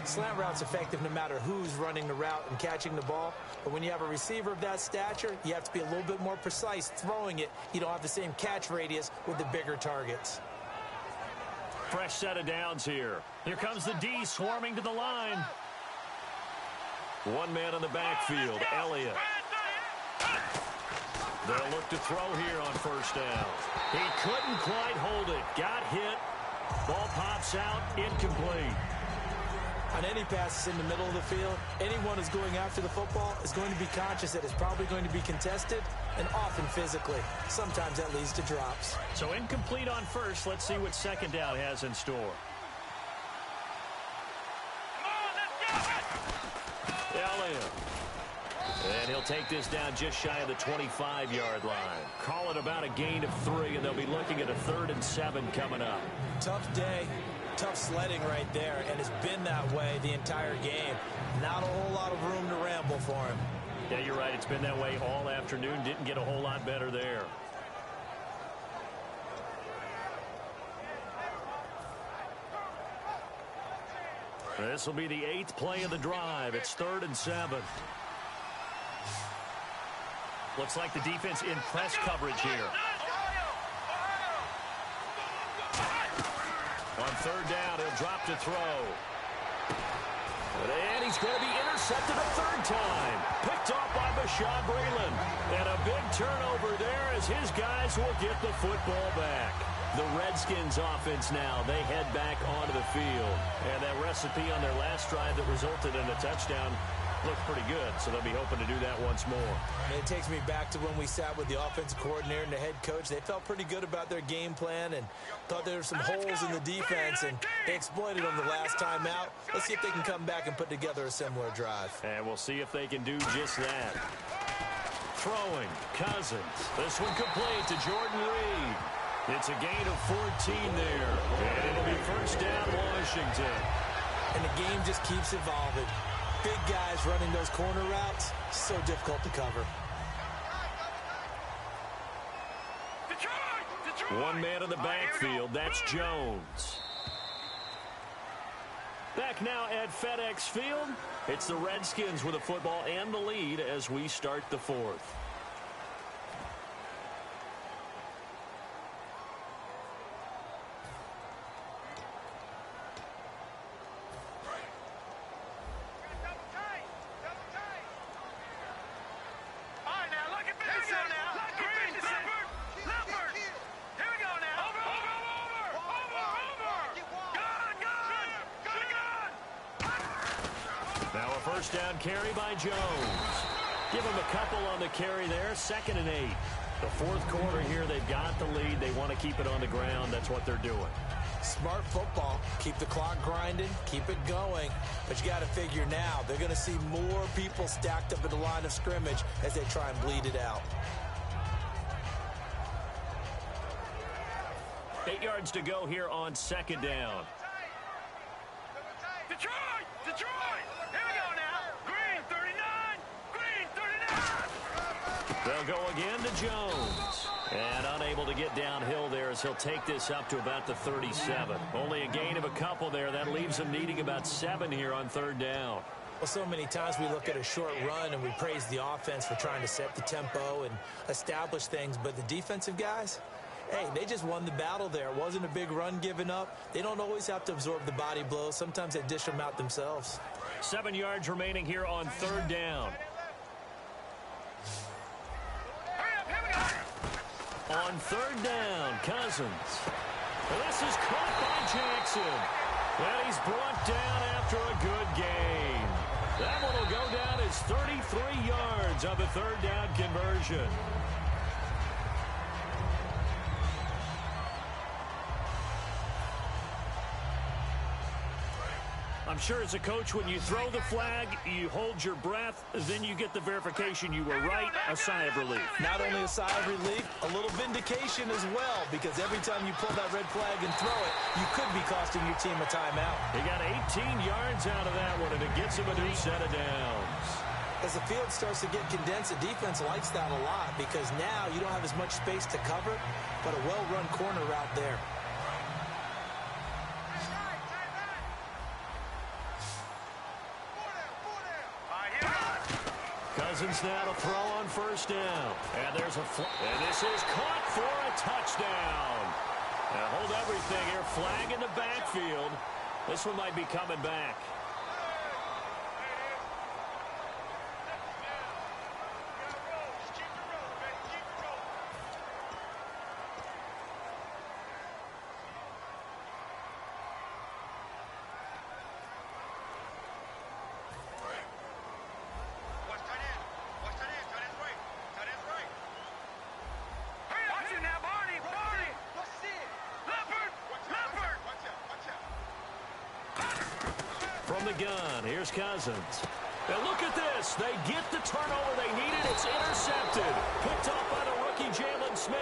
F: Slant route's effective no matter who's running the route and catching the ball. But when you have a receiver of that stature, you have to be a little bit more precise throwing it. You don't have the same catch radius with the bigger targets.
E: Fresh set of downs here. Here comes the D swarming to the line. 1 man in the backfield, Elliott. They'll look to throw here on 1st down. He couldn't quite hold it. Got hit. Ball pops out. Incomplete.
F: On any passes in the middle of the field, anyone who's going after the football is going to be conscious that it's probably going to be contested, and often physically. Sometimes that leads to drops.
E: So incomplete on 1st. Let's see what 2nd down has in store. Elliott. And he'll take this down just shy of the 25-yard line. Call it about a gain of 3, and they'll be looking at a 3rd and 7 coming up.
F: Tough day, tough sledding right there, and it's been that way the entire game. Not a whole lot of room to ramble for him.
E: Yeah, you're right. It's been that way all afternoon. Didn't get a whole lot better there. This will be the 8th play of the drive. It's 3rd and 7. Looks like the defense in press coverage here. On 3rd down, he'll drop to throw. And he's going to be intercepted a 3rd time. Picked off by Bashaud Breeland. And a big turnover there as his guys will get the football back. The Redskins offense now, they head back onto the field. And that recipe on their last drive that resulted in a touchdown looked pretty good, so they'll be hoping to do that once more.
F: And it takes me back to when we sat with the offensive coordinator and the head coach. They felt pretty good about their game plan and thought there were some holes in the defense, and they exploited them the last time out. Let's see if they can come back and put together a similar drive.
E: And we'll see if they can do just that. Throwing, Cousins. This one complete to Jordan Reed. It's a gain of 14 there. And it'll be 1st down, Washington.
F: And the game just keeps evolving. Big guys running those corner routes, so difficult to cover.
G: Detroit!
E: 1 man in the backfield. That's Jones. Back now at FedEx Field. It's the Redskins with the football and the lead as we start the 4th. Now a 1st down carry by Jones. Give them a couple on the carry there. 2nd and 8. The fourth quarter here, they've got the lead. They want to keep it on the ground. That's what they're doing.
F: Smart football. Keep the clock grinding. Keep it going. But you got to figure now, they're going to see more people stacked up at the line of scrimmage as they try and bleed it out.
E: 8 yards to go here on 2nd down.
G: Detroit! Detroit! Here we go now. Green 39. Green 39.
E: They'll go again to Jones. And unable to get downhill there as he'll take this up to about the 37. Only a gain of a couple there. That leaves him needing about 7 here on 3rd down.
F: Well, so many times we look at a short run and we praise the offense for trying to set the tempo and establish things. But the defensive guys, hey, they just won the battle there. It wasn't a big run given up. They don't always have to absorb the body blows. Sometimes they dish them out themselves.
E: 7 yards remaining here on 3rd down. On 3rd down, Cousins. Well, this is caught by Jackson. And he's brought down after a good gain. That one will go down as 33 yards on the 3rd down conversion. I'm sure as a coach, when you throw the flag, you hold your breath, then you get the verification you were right, a sigh of relief.
F: Not only a sigh of relief, a little vindication as well, because every time you pull that red flag and throw it, you could be costing your team a timeout.
E: He got 18 yards out of that one, and it gets him a new set of downs.
F: As the field starts to get condensed, the defense likes that a lot, because now you don't have as much space to cover, but a well-run corner route there.
E: Cousins now to throw on 1st down. And there's a and this is caught for a touchdown. Now hold everything here. Flag in the backfield. This one might be coming back. From the gun, here's Cousins. And look at this. They get the turnover they needed. It's intercepted. Picked off by the rookie Jalen Smith.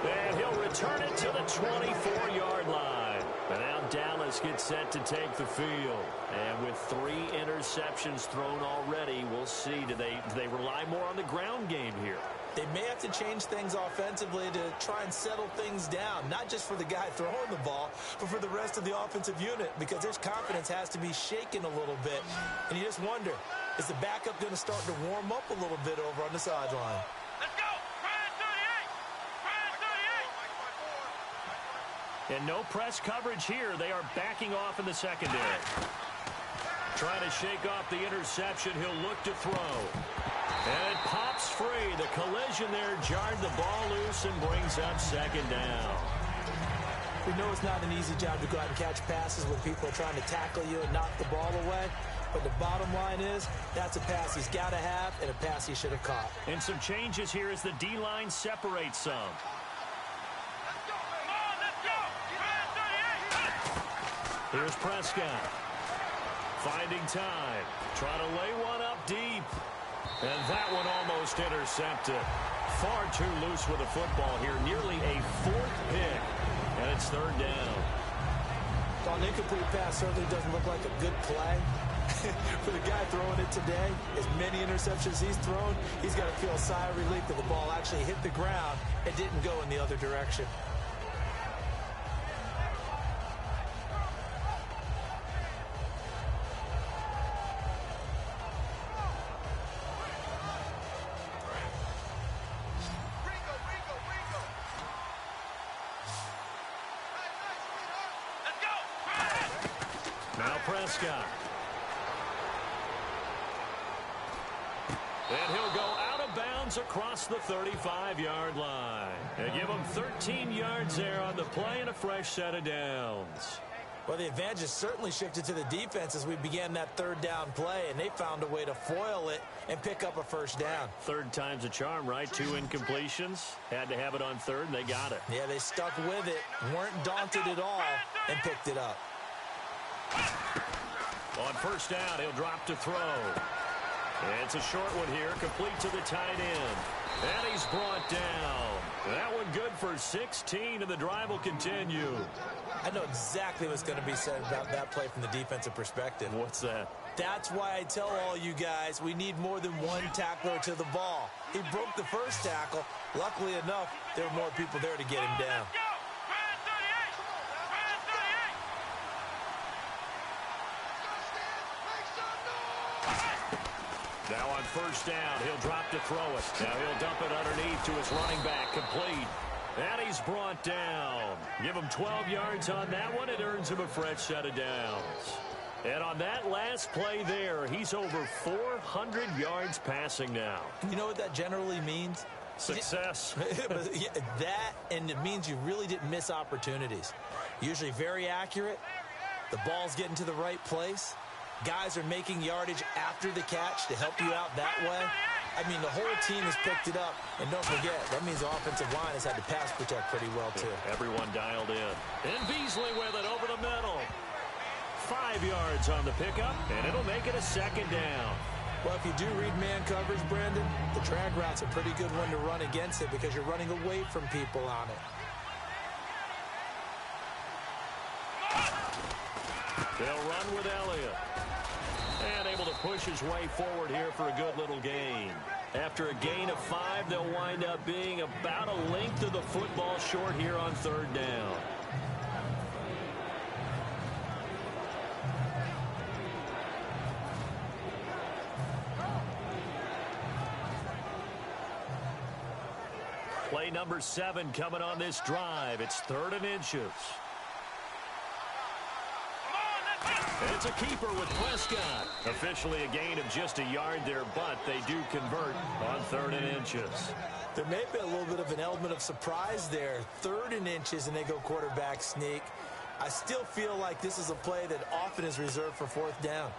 E: And he'll return it to the 24-yard line. And now Dallas gets set to take the field. And with 3 interceptions thrown already, we'll see. Do they rely more on the ground game here?
F: They may have to change things offensively to try and settle things down, not just for the guy throwing the ball, but for the rest of the offensive unit, because their confidence has to be shaken a little bit. And you just wonder, is the backup going to start to warm up a little bit over on the sideline?
G: Let's go! Brian 38! Brian 38!
E: And no press coverage here. They are backing off in the secondary. Trying to shake off the interception. He'll look to throw. And it pops free. The collision there jarred the ball loose and brings up 2nd down.
F: We know it's not an easy job to go out and catch passes when people are trying to tackle you and knock the ball away. But the bottom line is, that's a pass he's got to have and a pass he should have caught.
E: And some changes here as the D-line separates some.
G: Let's go! Come on, let's go! Brian 38!
E: Here's Prescott. Finding time. Trying to lay one up deep. And that one almost intercepted. Far too loose with the football here. Nearly a 4th pick. And it's 3rd down.
F: So an incomplete pass certainly doesn't look like a good play. For the guy throwing it today, as many interceptions he's thrown, he's got to feel a sigh of relief that the ball actually hit the ground and didn't go in the other direction.
E: Now Prescott. And he'll go out of bounds across the 35-yard line. And give him 13 yards there on the play and a fresh set of downs.
F: Well, the advantage has certainly shifted to the defense as we began that third down play, and they found a way to foil it and pick up a first down.
E: Third time's a charm, right? 2 incompletions. Had to have it on third, and they got it.
F: Yeah, they stuck with it, weren't daunted at all, and picked it up.
E: On first down, he'll drop to throw. It's a short one here, complete to the tight end. And he's brought down. That one good for 16, and the drive will continue.
F: I know exactly what's going to be said about that play from the defensive perspective.
E: What's that?
F: That's why I tell all you guys we need more than one tackler to the ball. He broke the first tackle. Luckily enough, there were more people there to get him down.
E: Now on first down, he'll drop to throw it. Now he'll dump it underneath to his running back, complete. And he's brought down. Give him 12 yards on that one. It earns him a fresh set of downs. And on that last play there, he's over 400 yards passing now.
F: You know what that generally means?
E: Success.
F: That, and it means you really didn't miss opportunities. Usually very accurate. The ball's getting to the right place. Guys are making yardage after the catch to help you out that way. I mean, the whole team has picked it up. And don't forget, that means the offensive line has had to pass protect pretty well, too.
E: Everyone dialed in. And Beasley with it over the middle. 5 yards on the pickup, and it'll make it a second down.
F: Well, if you do read man coverage, Brandon, the drag route's a pretty good one to run against it because you're running away from people on it.
E: They'll run with Elliott. And able to push his way forward here for a good little gain. After a gain of 5, they'll wind up being about a length of the football short here on third down. Play number 7 coming on this drive. It's 3rd and inches. It's a keeper with Prescott. Officially a gain of just a yard there, but they do convert on 3rd and inches.
F: There may be a little bit of an element of surprise there. 3rd and inches, and they go quarterback sneak. I still feel like this is a play that often is reserved for 4th down.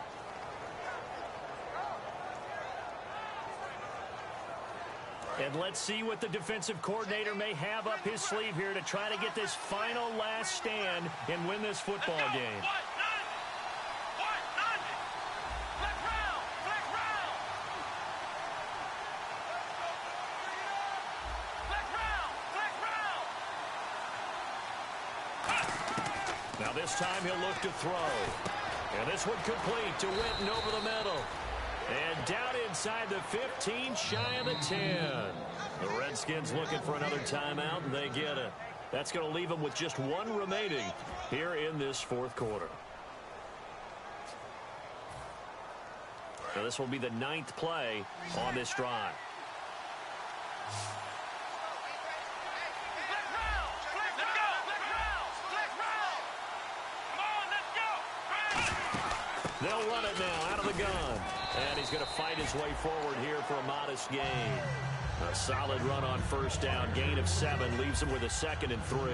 E: And let's see what the defensive coordinator may have up his sleeve here to try to get this final last stand and win this football game. Now this time he'll look to throw. And this one complete to Witten over the middle. And down inside the 15, shy of the 10. The Redskins looking for another timeout, and they get it. That's going to leave them with just 1 remaining here in this 4th quarter. So this will be the 9th play on this drive. They'll run it now out of the gun. And he's going to fight his way forward here for a modest gain. A solid run on first down. Gain of 7 leaves him with a 2nd and 3.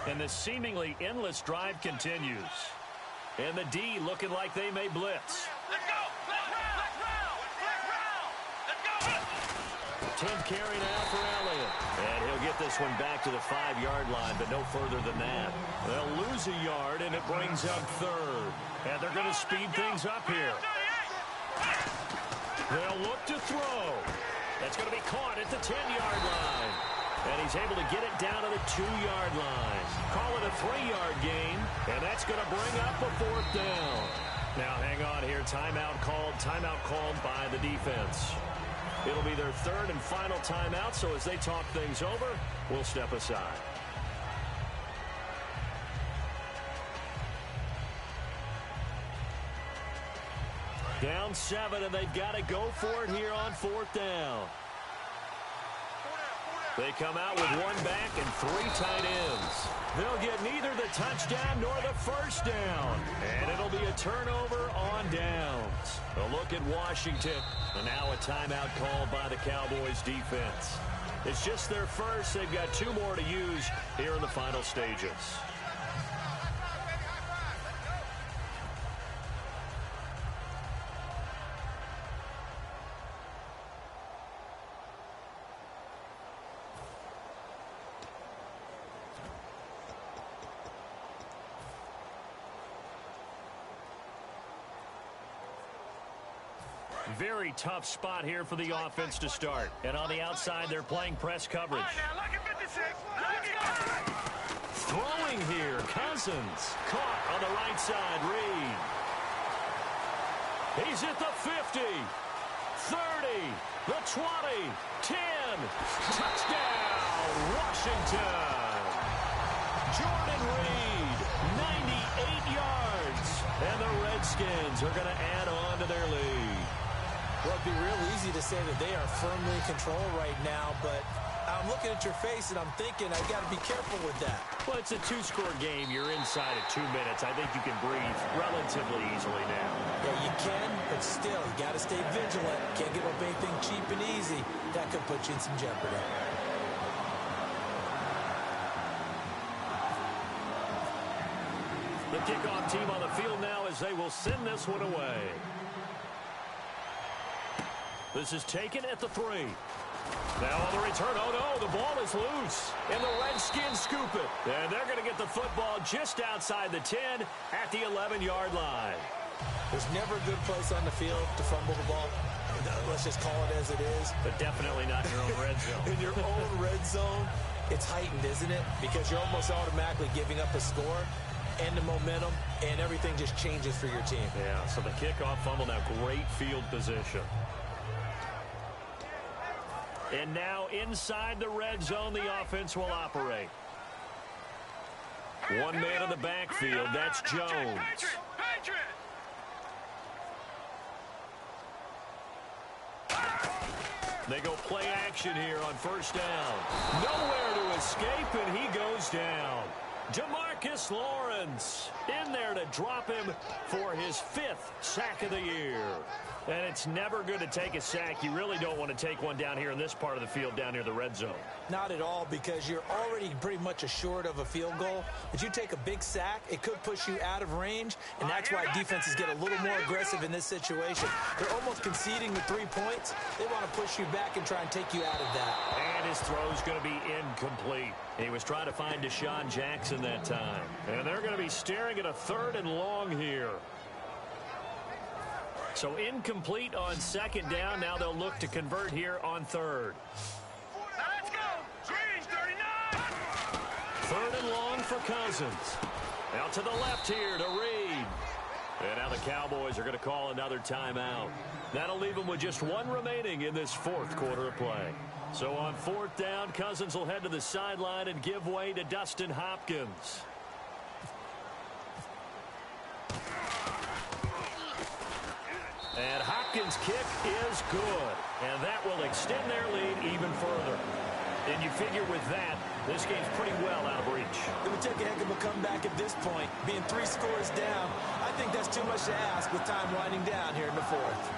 E: And the seemingly endless drive continues. And the D looking like they may blitz.
G: Let's go! Let's go!
E: 10th carry now for Elliott. And he'll get this one back to the 5-yard line, but no further than that. They'll lose a yard, and it brings up 3rd. And they're going to speed things up here. They'll look to throw. That's going to be caught at the 10-yard line. And he's able to get it down to the 2-yard line. Call it a 3-yard gain, and that's going to bring up a 4th down. Now hang on here. Timeout called by the defense. It'll be their 3rd and final timeout, so as they talk things over, we'll step aside. Down 7, and they've got to go for it here on 4th down. They come out with one back and 3 tight ends. They'll get neither the touchdown nor the first down. And it'll be a turnover on downs. A look at Washington. And now a timeout called by the Cowboys defense. It's just their first. They've got 2 more to use here in the final stages. Very tough spot here for the offense to start. And on the outside, they're playing press coverage. Throwing here, Cousins. Caught on the right side, Reed. He's at the 50, 30, the 20, 10. Touchdown, Washington. Jordan Reed, 98 yards. And the Redskins are going to add on to their lead.
F: Well, it'd be real easy to say that they are firmly in control right now, but I'm looking at your face and I'm thinking I've got to be careful with that.
E: Well, it's a 2-score game. You're inside at 2 minutes. I think you can breathe relatively easily now.
F: Yeah, you can, but still, you got to stay vigilant. Can't give up anything cheap and easy. That could put you in some jeopardy.
E: The kickoff team on the field now as they will send this one away. This is taken at the 3. Now on the return, oh no, the ball is loose. And the Redskins scoop it. And they're going to get the football just outside the 10 at the 11-yard line.
F: There's never a good place on the field to fumble the ball. Let's just call it as it is.
E: But definitely not in your own red zone.
F: In your own red zone, it's heightened, isn't it? Because you're almost automatically giving up a score and the momentum, and everything just changes for your team.
E: Yeah, so the kickoff fumble, now great field position. And now inside the red zone, the offense will operate. One man in the backfield, that's Jones. They go play action here on first down. Nowhere to escape, and he goes down. DeMarcus Lawrence in there to drop him for his 5th sack of the year. And it's never good to take a sack. You really don't want to take one down here in this part of the field down near the red zone.
F: Not at all, because you're already pretty much assured of a field goal. If you take a big sack, it could push you out of range, and that's why defenses get a little more aggressive in this situation. They're almost conceding the 3 points. They want to push you back and try and take you out of that.
E: And his throw's going to be incomplete. He was trying to find Deshaun Jackson that time. And they're going to be staring at a 3rd and long here. So incomplete on 2nd down. Now they'll look to convert here on 3rd.
G: Now let's go. Green, 39.
E: 3rd and long for Cousins. Out to the left here to Reed. And now the Cowboys are going to call another timeout. That'll leave them with just 1 remaining in this 4th quarter of play. So on 4th down, Cousins will head to the sideline and give way to Dustin Hopkins. And Hopkins' kick is good. And that will extend their lead even further. And you figure with that, this game's pretty well out of reach.
F: It would take a heck of a comeback at this point. Being 3 scores down, I think that's too much to ask with time winding down here in the 4th.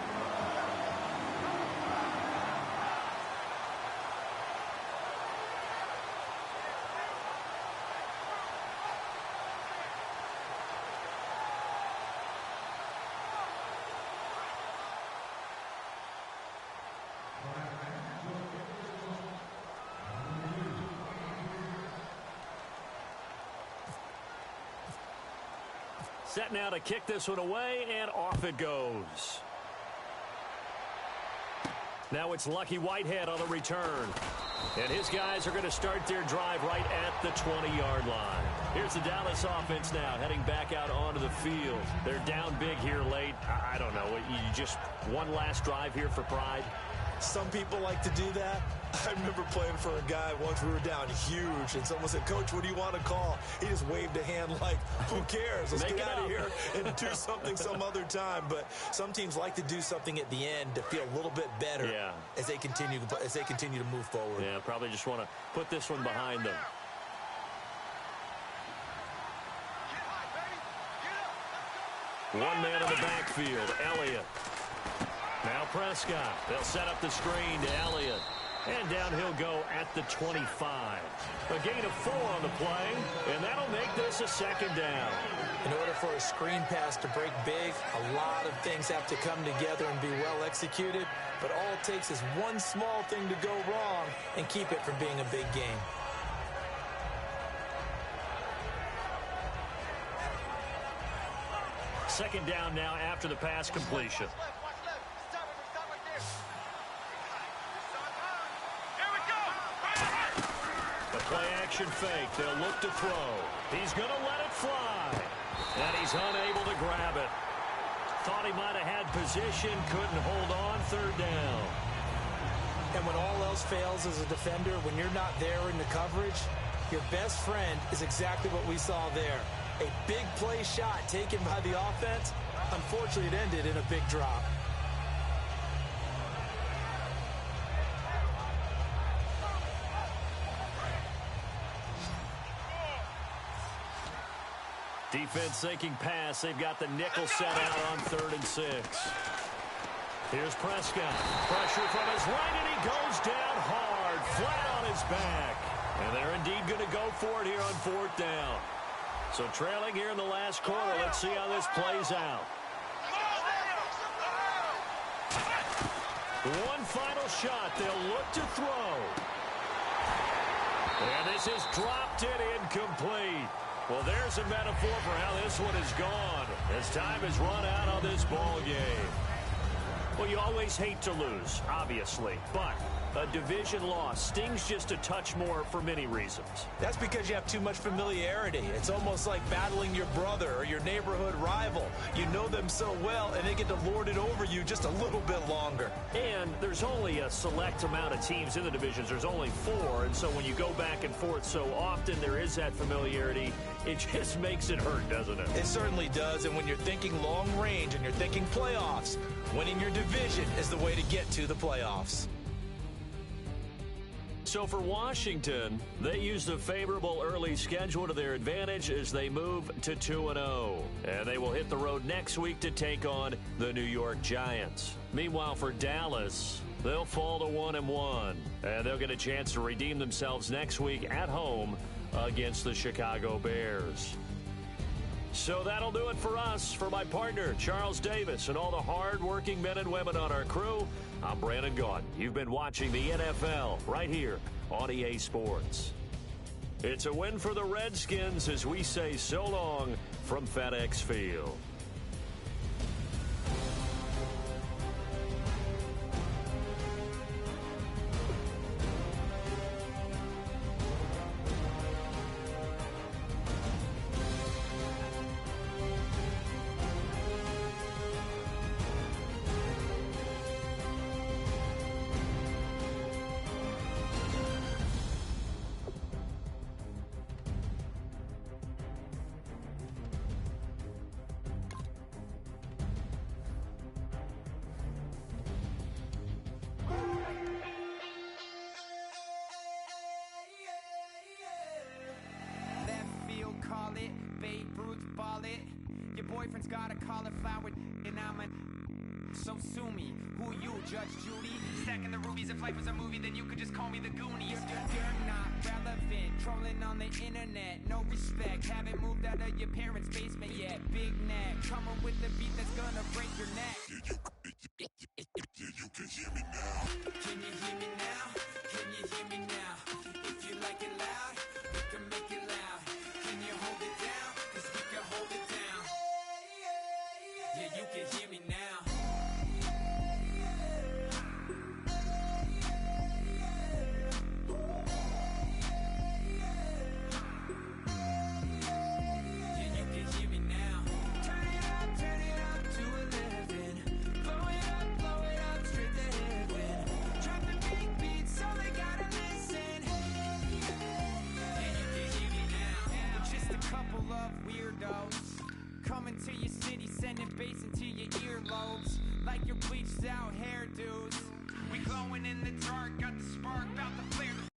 E: Set now to kick this one away, and off it goes. Now it's Lucky Whitehead on the return. And his guys are going to start their drive right at the 20-yard line. Here's the Dallas offense now heading back out onto the field. They're down big here late. I don't know. You just one last drive here for pride?
F: Some people like to do that. I remember playing for a guy once. We were down huge, and someone said, "Coach, what do you want to call?" He just waved a hand like, "Who cares? Let's get out of here and do something some other time." But some teams like to do something at the end to feel a little bit better as they continue to move forward.
E: Yeah, probably just want to put this one behind them. One man in the backfield, Elliott. Now Prescott. They'll set up the screen to Elliott. And down he'll go at the 25. A gain of 4 on the play, and that'll make this a second down.
F: In order for a screen pass to break big, a lot of things have to come together and be well executed. But all it takes is one small thing to go wrong and keep it from being a big game.
E: Second down now after the pass completion. The play-action fake. They'll look to throw. He's going to let it fly. And he's unable to grab it. Thought he might have had position. Couldn't hold on. Third down.
F: And when all else fails as a defender, when you're not there in the coverage, your best friend is exactly what we saw there. A big play shot taken by the offense. Unfortunately, it ended in a big drop.
E: Defense sinking pass. They've got the nickel set out on 3rd and 6. Here's Prescott. Pressure from his right, and he goes down hard, flat on his back. And they're indeed going to go for it here on 4th down. So trailing here in the last quarter. Let's see how this plays out. One final shot. They'll look to throw. And this is dropped it incomplete. Well, there's a metaphor for how this one is gone as time has run out on this ball game. Well, you always hate to lose, obviously, but a division loss stings just a touch more for many reasons.
F: That's because you have too much familiarity. It's almost like battling your brother or your neighborhood rival. You know them so well, and they get to lord it over you just a little bit longer.
E: And there's only a select amount of teams in the divisions. There's only 4, and so when you go back and forth so often, there is that familiarity. It just makes it hurt, doesn't it?
F: It certainly does, and when you're thinking long range and you're thinking playoffs, winning your division is the way to get to the playoffs.
E: So for Washington, they use the favorable early schedule to their advantage as they move to 2-0. And they will hit the road next week to take on the New York Giants. Meanwhile, for Dallas, they'll fall to 1-1. And they'll get a chance to redeem themselves next week at home against the Chicago Bears. So that'll do it for us. For my partner, Charles Davis, and all the hard-working men and women on our crew, I'm Brandon Gaudin. You've been watching the NFL right here on EA Sports. It's a win for the Redskins as we say so long from FedEx Field.
H: Boyfriend's got a cauliflower and I'm a so sue me. Who you, Judge Judy? Stacking the rubies. If life was a movie, then you could just call me the Goonies. You're not relevant. Trolling on the internet. No respect. Haven't moved out of your parents' basement yet. Big neck. Coming with the beat that's gonna break your neck. You can hear me now. Can you hear me now? Can you hear me now? If you like it loud, we can make it loud. Can you hold it down? 'Cause we can hold it down. Yeah, you can hear me now. weirdos. Coming to your city, sending bass into your earlobes. Like your bleached out hairdos. We glowing in the dark, got the spark, about to flare the